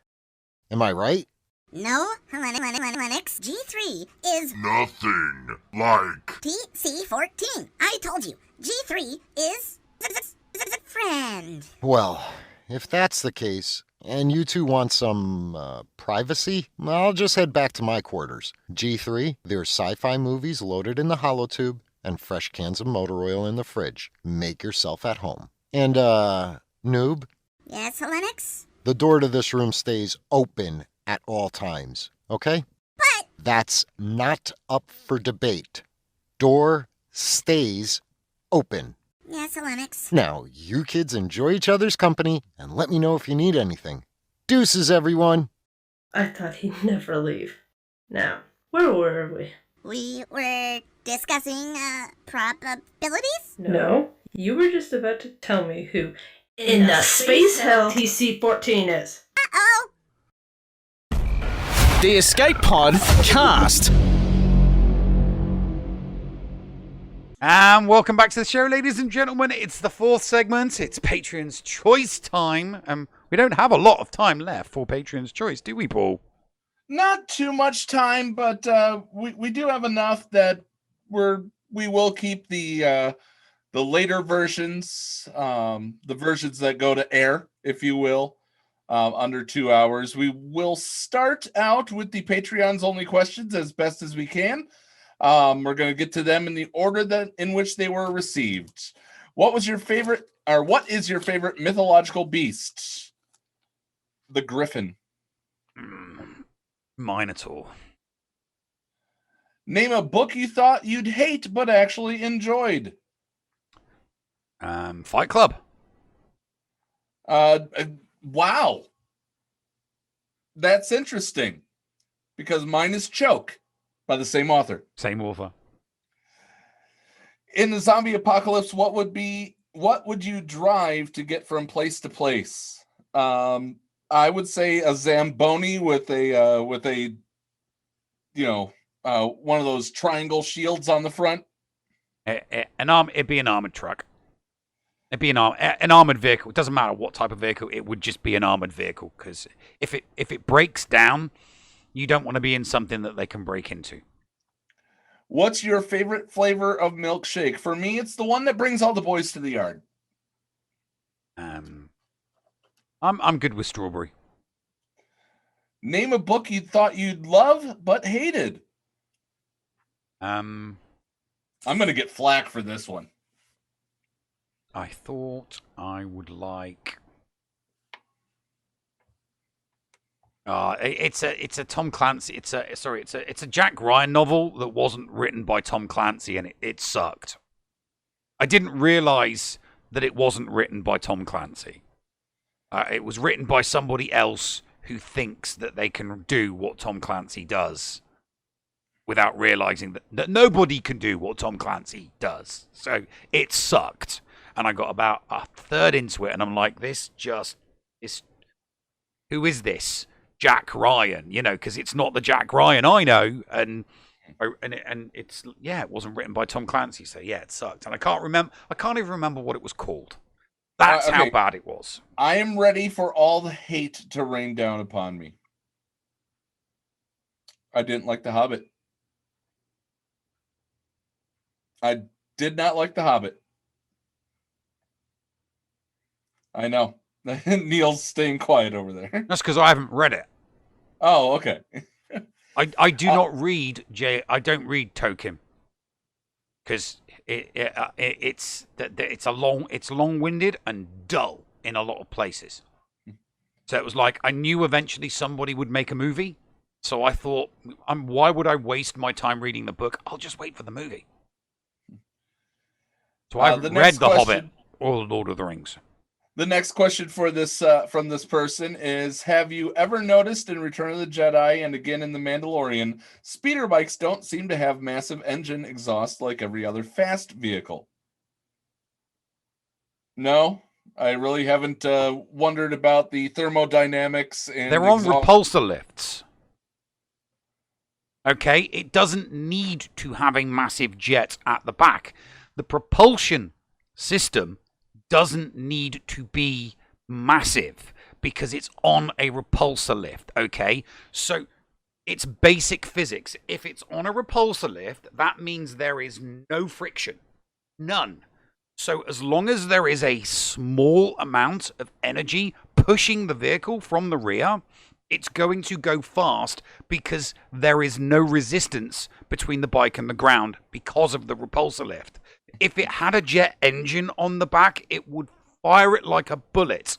Am I right? No, Hellenix. G3 is Nothing like TC-14. I told you, G3 is a friend. Well, if that's the case, and you two want some privacy, I'll just head back to my quarters. G3, there's sci-fi movies loaded in the holotube and fresh cans of motor oil in the fridge. Make yourself at home. And, noob? Yes, Hellenix? The door to this room stays open at all times, okay? But... That's not up for debate. Door stays open. Yes, Hellenix. Now, you kids enjoy each other's company, and let me know if you need anything. Deuces, everyone! I thought he'd never leave. Now, where were we? We were discussing, probabilities? No. You were just about to tell me who in the space hell TC-14 is. Uh-oh! The Escape Pod Cast. And welcome back to the show, ladies and gentlemen. It's the fourth segment. It's Patreon's Choice time. We don't have a lot of time left for Patreon's Choice, do we, Paul? Not too much time, but we do have enough that we will keep the later versions, the versions that go to air, if you will, under 2 hours. We will start out with the Patreon's only questions as best as we can. We're going to get to them in the order in which they were received. What is your favorite mythological beast? The Griffin. Minotaur. Name a book you thought you'd hate but actually enjoyed. Fight Club. Wow. That's interesting. Because mine is Choke by the same author. Same author. In the zombie apocalypse, what would you drive to get from place to place? I would say a Zamboni with a one of those triangle shields on the front. It'd be an armored truck. It'd be an armored vehicle. It doesn't matter what type of vehicle. It would just be an armored vehicle, because if it breaks down, you don't want to be in something that they can break into. What's your favorite flavor of milkshake? For me, it's the one that brings all the boys to the yard. I'm good with strawberry. Name a book you thought you'd love but hated. I'm going to get flack for this one. I thought I would like It's a Tom Clancy. It's a Jack Ryan novel that wasn't written by Tom Clancy, and it sucked. I didn't realize that it wasn't written by Tom Clancy. It was written by somebody else who thinks that they can do what Tom Clancy does without realizing that nobody can do what Tom Clancy does. So it sucked. And I got about a third into it, and I'm like, this just is. Who is this? Jack Ryan, because it's not the Jack Ryan I know, and it's it wasn't written by Tom Clancy, so yeah, it sucked, and I can't even remember what it was called. That's how bad it was. I am ready for all the hate to rain down upon me. I didn't like The Hobbit. I did not like The Hobbit. I know. Neil's staying quiet over there. That's because I haven't read it. Oh, okay. I do not read I don't read Tolkien because it's long-winded and dull in a lot of places. So it was like I knew eventually somebody would make a movie, so I thought, why would I waste my time reading the book? I'll just wait for the movie. So I haven't read The Hobbit or The Lord of the Rings. The next question for this from this person is: have you ever noticed in Return of the Jedi and again in The Mandalorian, speeder bikes don't seem to have massive engine exhaust like every other fast vehicle? No, I really haven't wondered about the thermodynamics. And they're on repulsor lifts. Okay, it doesn't need to have a massive jet at the back. The propulsion system doesn't need to be massive because it's on a repulsor lift, okay? So it's basic physics. If it's on a repulsor lift, that means there is no friction. None. So as long as there is a small amount of energy pushing the vehicle from the rear, it's going to go fast because there is no resistance between the bike and the ground because of the repulsor lift. If it had a jet engine on the back, it would fire it like a bullet.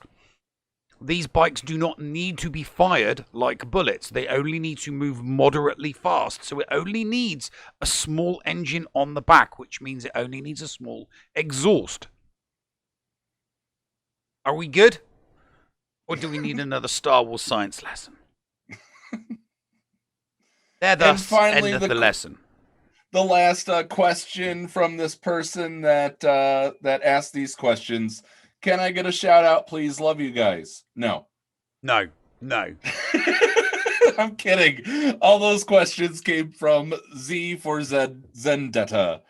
These bikes do not need to be fired like bullets. They only need to move moderately fast. So it only needs a small engine on the back, which means it only needs a small exhaust. Are we good? Or do we need another Star Wars science lesson? There thus endeth the lesson. The last question from this person that asked these questions. Can I get a shout out, please? Love you guys. No. No. I'm kidding. All those questions came from Z for Zendetta.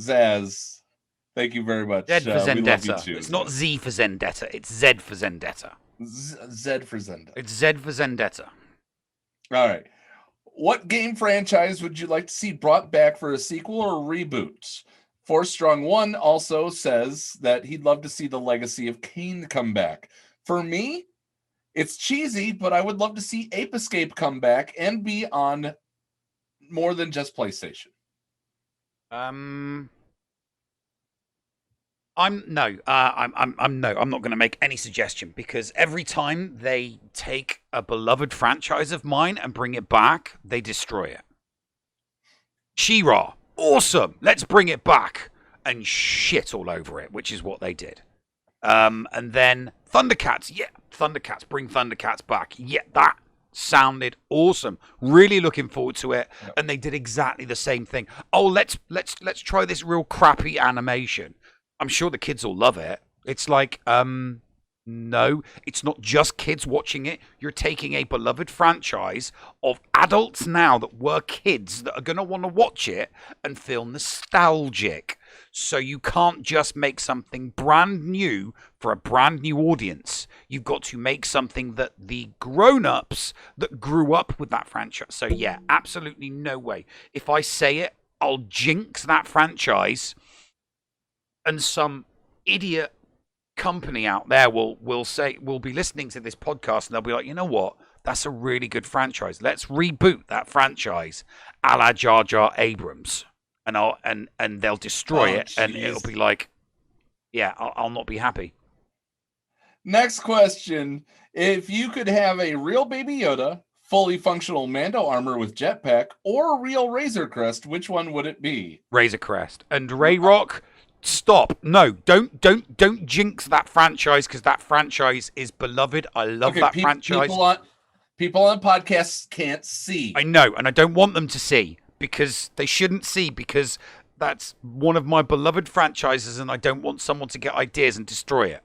Zaz. Thank you very much. Z for Zendetta. It's not Z for Zendetta. It's Z for Zendetta. Z for Zendetta. It's Z for Zendetta. All right. What game franchise would you like to see brought back for a sequel or reboot? Force Strong 1 also says that he'd love to see the Legacy of Kain come back. For me, it's cheesy, but I would love to see Ape Escape come back and be on more than just PlayStation. I'm not going to make any suggestion because every time they take a beloved franchise of mine and bring it back, they destroy it. She-Ra, awesome. Let's bring it back and shit all over it, which is what they did. And then Thundercats, bring Thundercats back. Yeah, that sounded awesome. Really looking forward to it. Yep. And they did exactly the same thing. Oh, let's try this real crappy animation. I'm sure the kids will love it. It's like, no, it's not just kids watching it. You're taking a beloved franchise of adults now that were kids that are going to want to watch it and feel nostalgic. So you can't just make something brand new for a brand new audience. You've got to make something that the grown-ups that grew up with that franchise. So yeah, absolutely no way. If I say it, I'll jinx that franchise. And some idiot company out there will be listening to this podcast and they'll be like, you know what? That's a really good franchise. Let's reboot that franchise, a la Jar Jar Abrams, and they'll destroy it, and it'll be like, yeah, I'll not be happy. Next question. If you could have a real Baby Yoda, fully functional Mando armor with jetpack, or a real Razor Crest, which one would it be? Razor Crest. And Ray Rock, stop. No, don't jinx that franchise, because that franchise is beloved. I love that franchise. People on podcasts can't see. I know, and I don't want them to see, because they shouldn't see, because that's one of my beloved franchises, and I don't want someone to get ideas and destroy it.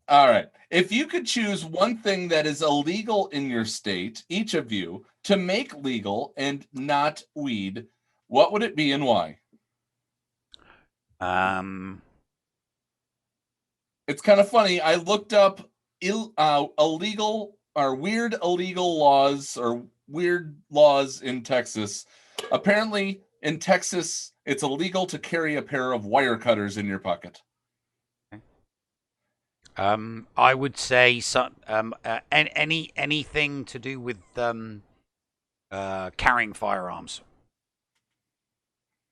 All right. If you could choose one thing that is illegal in your state, each of you, to make legal and not weed, what would it be and why? It's kind of funny. I looked up illegal or weird illegal laws or weird laws in Texas. Apparently, in Texas, it's illegal to carry a pair of wire cutters in your pocket. I would say anything to do with carrying firearms.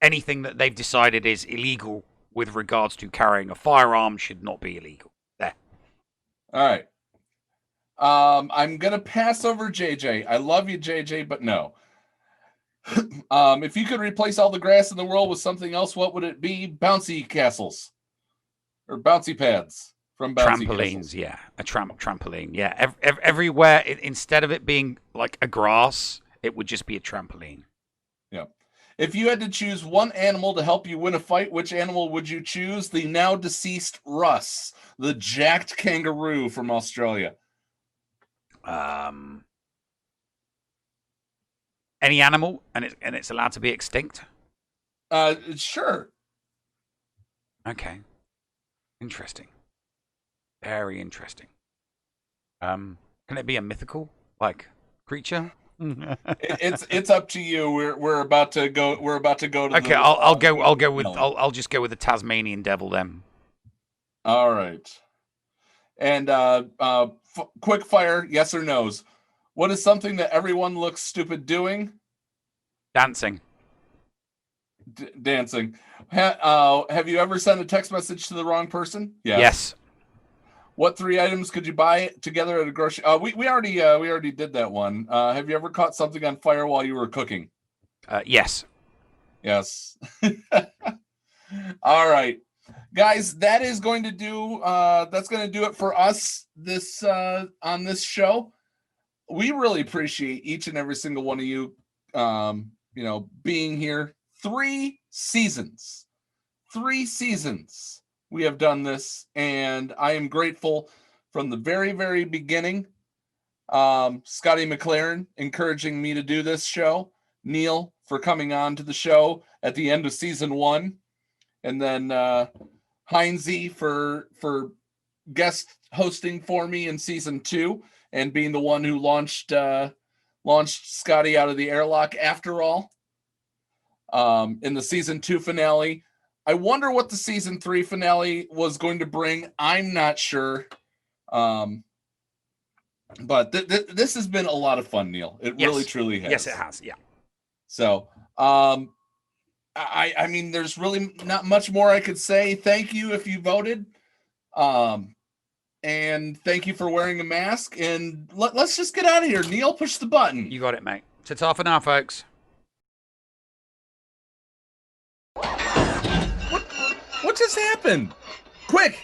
Anything that they've decided is illegal with regards to carrying a firearm should not be illegal. There. All right. I'm gonna pass over JJ. I love you, JJ, but no. If you could replace all the grass in the world with something else, what would it be? Bouncy castles or bouncy pads from bouncy trampolines. Castles. Yeah, a trampoline. Yeah, everywhere. Instead of it being like a grass, it would just be a trampoline. Yeah. If you had to choose one animal to help you win a fight, which animal would you choose? The now deceased Russ, the jacked kangaroo from Australia. Any animal, and it's allowed to be extinct. Sure. Okay. Interesting. Very interesting. Can it be a mythical creature? It's up to you. We're about to go. We're about to go to. Okay, I'll just go with the Tasmanian devil then. All right. And quick fire, yes or no's. What is something that everyone looks stupid doing? Dancing. Dancing. Have you ever sent a text message to the wrong person? Yes. What 3 items could you buy together at a grocery? We already did that one. Have you ever caught something on fire while you were cooking? Yes. Yes. All right, guys, that is going to do. That's going to do it for us this on this show. We really appreciate each and every single one of you. Being here. 3 seasons. 3 seasons. We have done this, and I am grateful from the very, very beginning. Scotty McLaren encouraging me to do this show. Neil for coming on to the show at the end of season 1. And then Heinze for guest hosting for me in season 2 and being the one who launched Scotty out of the airlock after all. In the season 2 finale. I wonder what the season 3 finale was going to bring. I'm not sure. But this has been a lot of fun, Neil. It really, truly has. Yes, it has. Yeah. So, I mean, there's really not much more I could say. Thank you if you voted. And thank you for wearing a mask. And let's just get out of here. Neil, push the button. You got it, mate. Ta-ta for now, folks. What just happened? Quick,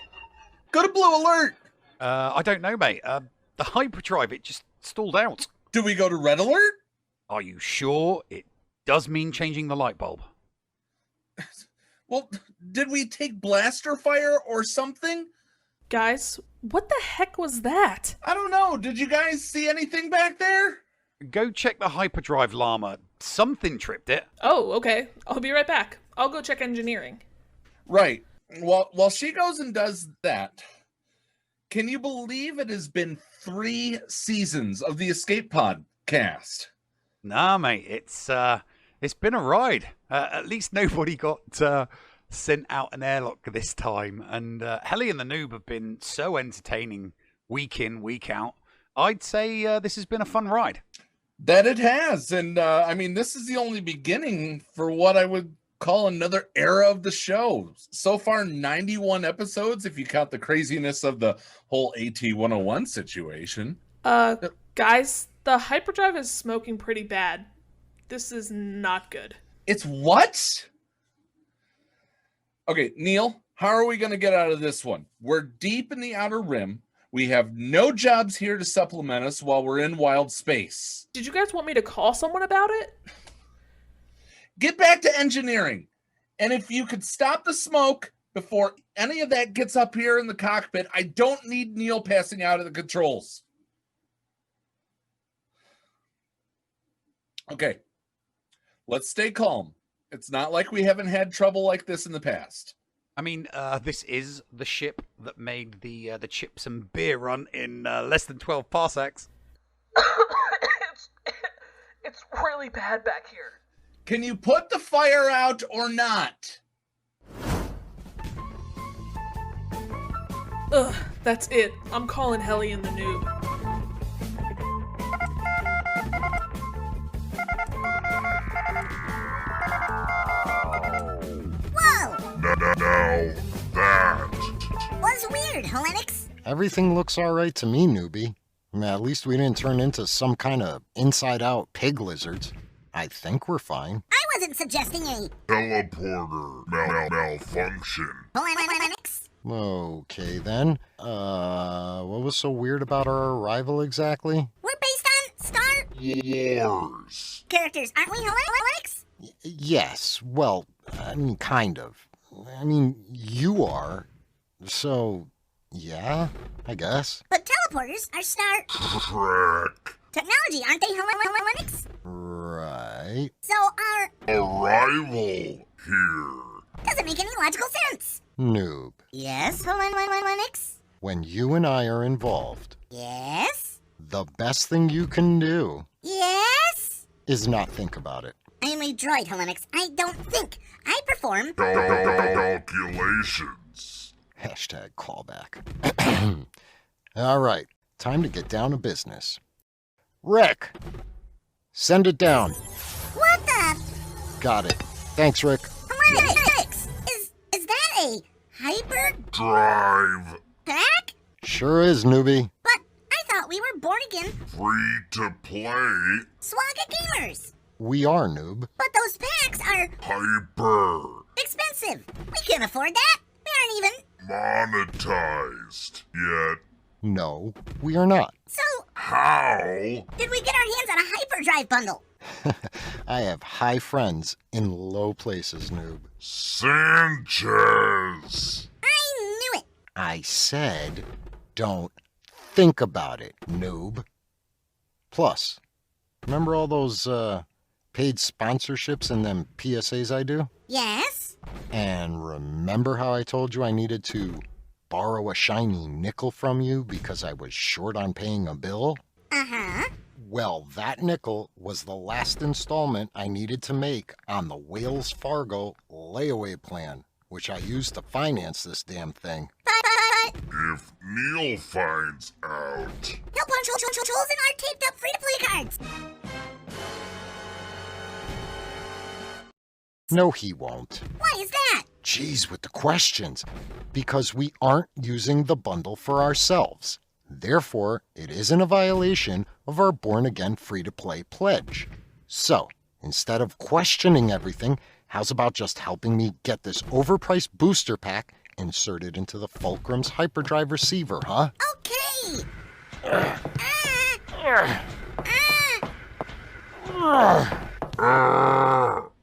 go to blue alert. I don't know, mate. The hyperdrive, it just stalled out. Do we go to red alert? Are you sure? It does mean changing the light bulb. Well, did we take blaster fire or something? Guys, what the heck was that? I don't know. Did you guys see anything back there? Go check the hyperdrive llama. Something tripped it. Oh, okay. I'll be right back. I'll go check engineering. Right. Well, while she goes and does that, can you believe it has been 3 seasons of the Escape Pod cast? Nah, mate. It's been a ride. At least nobody got sent out an airlock this time. And Helly and the Noob have been so entertaining week in, week out. I'd say this has been a fun ride. That it has. And I mean, this is the only beginning for what I would call another era of the show. So far, 91 episodes, if you count the craziness of the whole AT-101 situation. Guys, the hyperdrive is smoking pretty bad. This is not good. It's what? Okay, Neil, how are we going to get out of this one? We're deep in the Outer Rim. We have no jobs here to supplement us while we're in wild space. Did you guys want me to call someone about it? Get back to engineering. And if you could stop the smoke before any of that gets up here in the cockpit, I don't need Neil passing out of the controls. Okay, let's stay calm. It's not like we haven't had trouble like this in the past. I mean, this is the ship that made the chips and beer run in less than 12 parsecs. It's really bad back here. Can you put the fire out or not? Ugh, that's it. I'm calling Helly and the noob. Now that Was weird, Hellenix. Everything looks all right to me, newbie. At least we didn't turn into some kind of inside-out pig lizards. I think we're fine. I wasn't suggesting a teleporter malfunction. Hellenix. Okay, then. What was so weird about our arrival exactly? We're based on Star Wars characters, aren't we, Hellenix? Yes, well, I mean, kind of. I mean, you are. So, yeah, I guess. But teleporters are Star Trek technology, aren't they, Hellenix? Right. So our arrival here doesn't make any logical sense. Noob. Yes, Hellenix? When you and I are involved, Yes? the best thing you can do Yes? is not think about it. I am a droid, Hellenix. I don't think. I perform calculations. Hashtag callback. All right, time to get down to business. Rick, send it down. What the? Got it. Thanks, Rick. Hellenix, is that a hyper Drive pack? Sure is, newbie. But I thought we were born again free to play SWGOH gamers. We are, noob. But those packs are hyper expensive. We can't afford that. We aren't even monetized yet. No, we are not. So how did we get our hands on a hyperdrive bundle? I have high friends in low places, noob. Sanchez. I knew it. I said, don't think about it, noob. Plus, remember all those paid sponsorships and them PSAs I do? Yes. And remember how I told you I needed to borrow a shiny nickel from you because I was short on paying a bill? Uh-huh. Well, that nickel was the last installment I needed to make on the Wales Fargo layaway plan, which I used to finance this damn thing. But if Neil finds out, he'll punch holes in our taped up free-to-play cards. No, he won't. Why is that? Jeez, with the questions. Because we aren't using the bundle for ourselves. Therefore, it isn't a violation of our born-again free-to-play pledge. So, instead of questioning everything, how's about just helping me get this overpriced booster pack inserted into the Fulcrum's hyperdrive receiver, huh? Okay.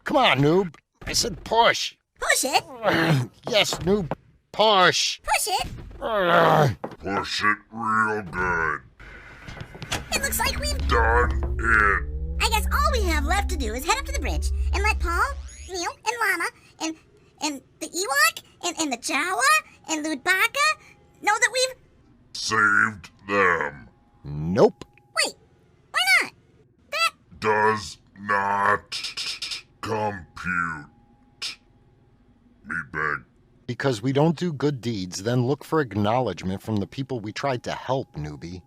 Come on, noob. I said push. Push it. Yes, noob. Push. Push it. Push it real good. It looks like we've done it. I guess all we have left to do is head up to the bridge and let Paul, Neil, and Llama, and the Ewok, and the Jawa, and Ludbaka know that we've saved them. Nope. Wait, why not? That does not compute. Meatbag. Because we don't do good deeds, then look for acknowledgement from the people we tried to help, newbie.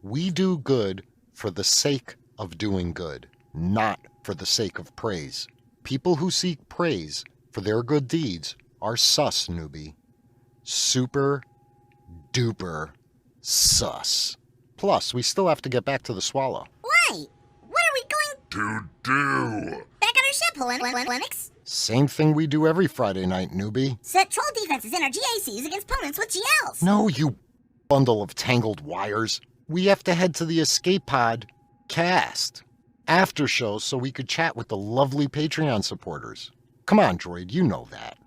We do good for the sake of doing good, not for the sake of praise. People who seek praise for their good deeds are sus, newbie. Super duper sus. Plus, we still have to get back to the Swallow. Why? What are we going To do. back on our ship, Hellenix? Same thing we do every Friday night, newbie. Set troll defenses in our GACs against opponents with GLs. No, you bundle of tangled wires. We have to head to the escape pod cast after show so we could chat with the lovely Patreon supporters. Come on, Droid, you know that.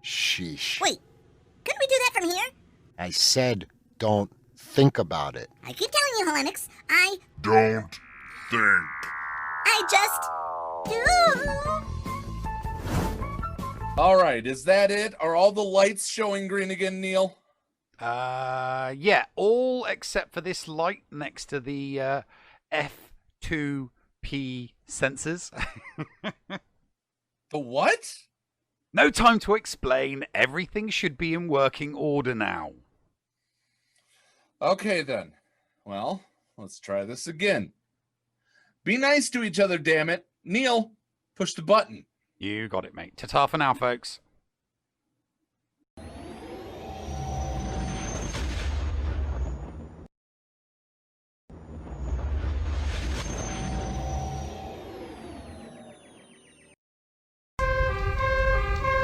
Sheesh. Wait, couldn't we do that from here? I said don't think about it. I keep telling you, Hellenix, I Don't think. just do. All right, is that it? Are all the lights showing green again, Neil? Yeah, all except for this light next to the F2P sensors. The what? No time to explain. Everything should be in working order now. Okay, then. Well, let's try this again. Be nice to each other, damn it. Neil, push the button. You got it, mate. Ta-ta for now, folks.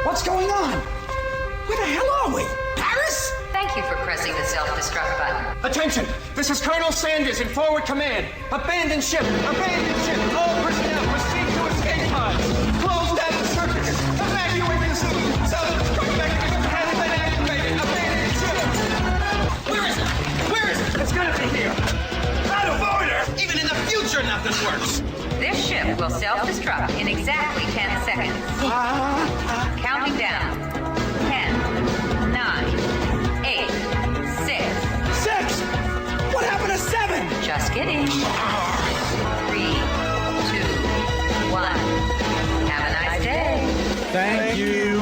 What's going on? Where the hell are we? Paris? Thank you for pressing the self-destruct button. Attention! This is Colonel Sanders in forward command. Abandon ship! Abandon ship! All personnel proceed to escape pods. Close down the circuits. Evacuate the city. Self-destruct mechanism has been activated. Abandon ship! Where is it? Where is it? It's gonna be here. Out of order! Even in the future, nothing works. This ship will self-destruct in exactly 10 seconds. Counting down. 10, 9, 8, 6. 6! What happened to 7? Just kidding. 3, 2, 1. Have a nice day. Thank you.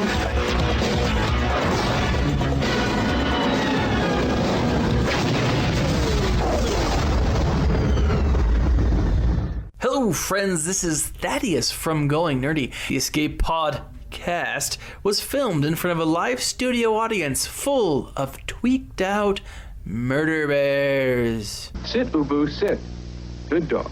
Hello, friends. This is Thaddeus from Going Nerdy. The Escape Podcast was filmed in front of a live studio audience full of tweaked out murder bears. Sit, Boo Boo, sit. Good dog.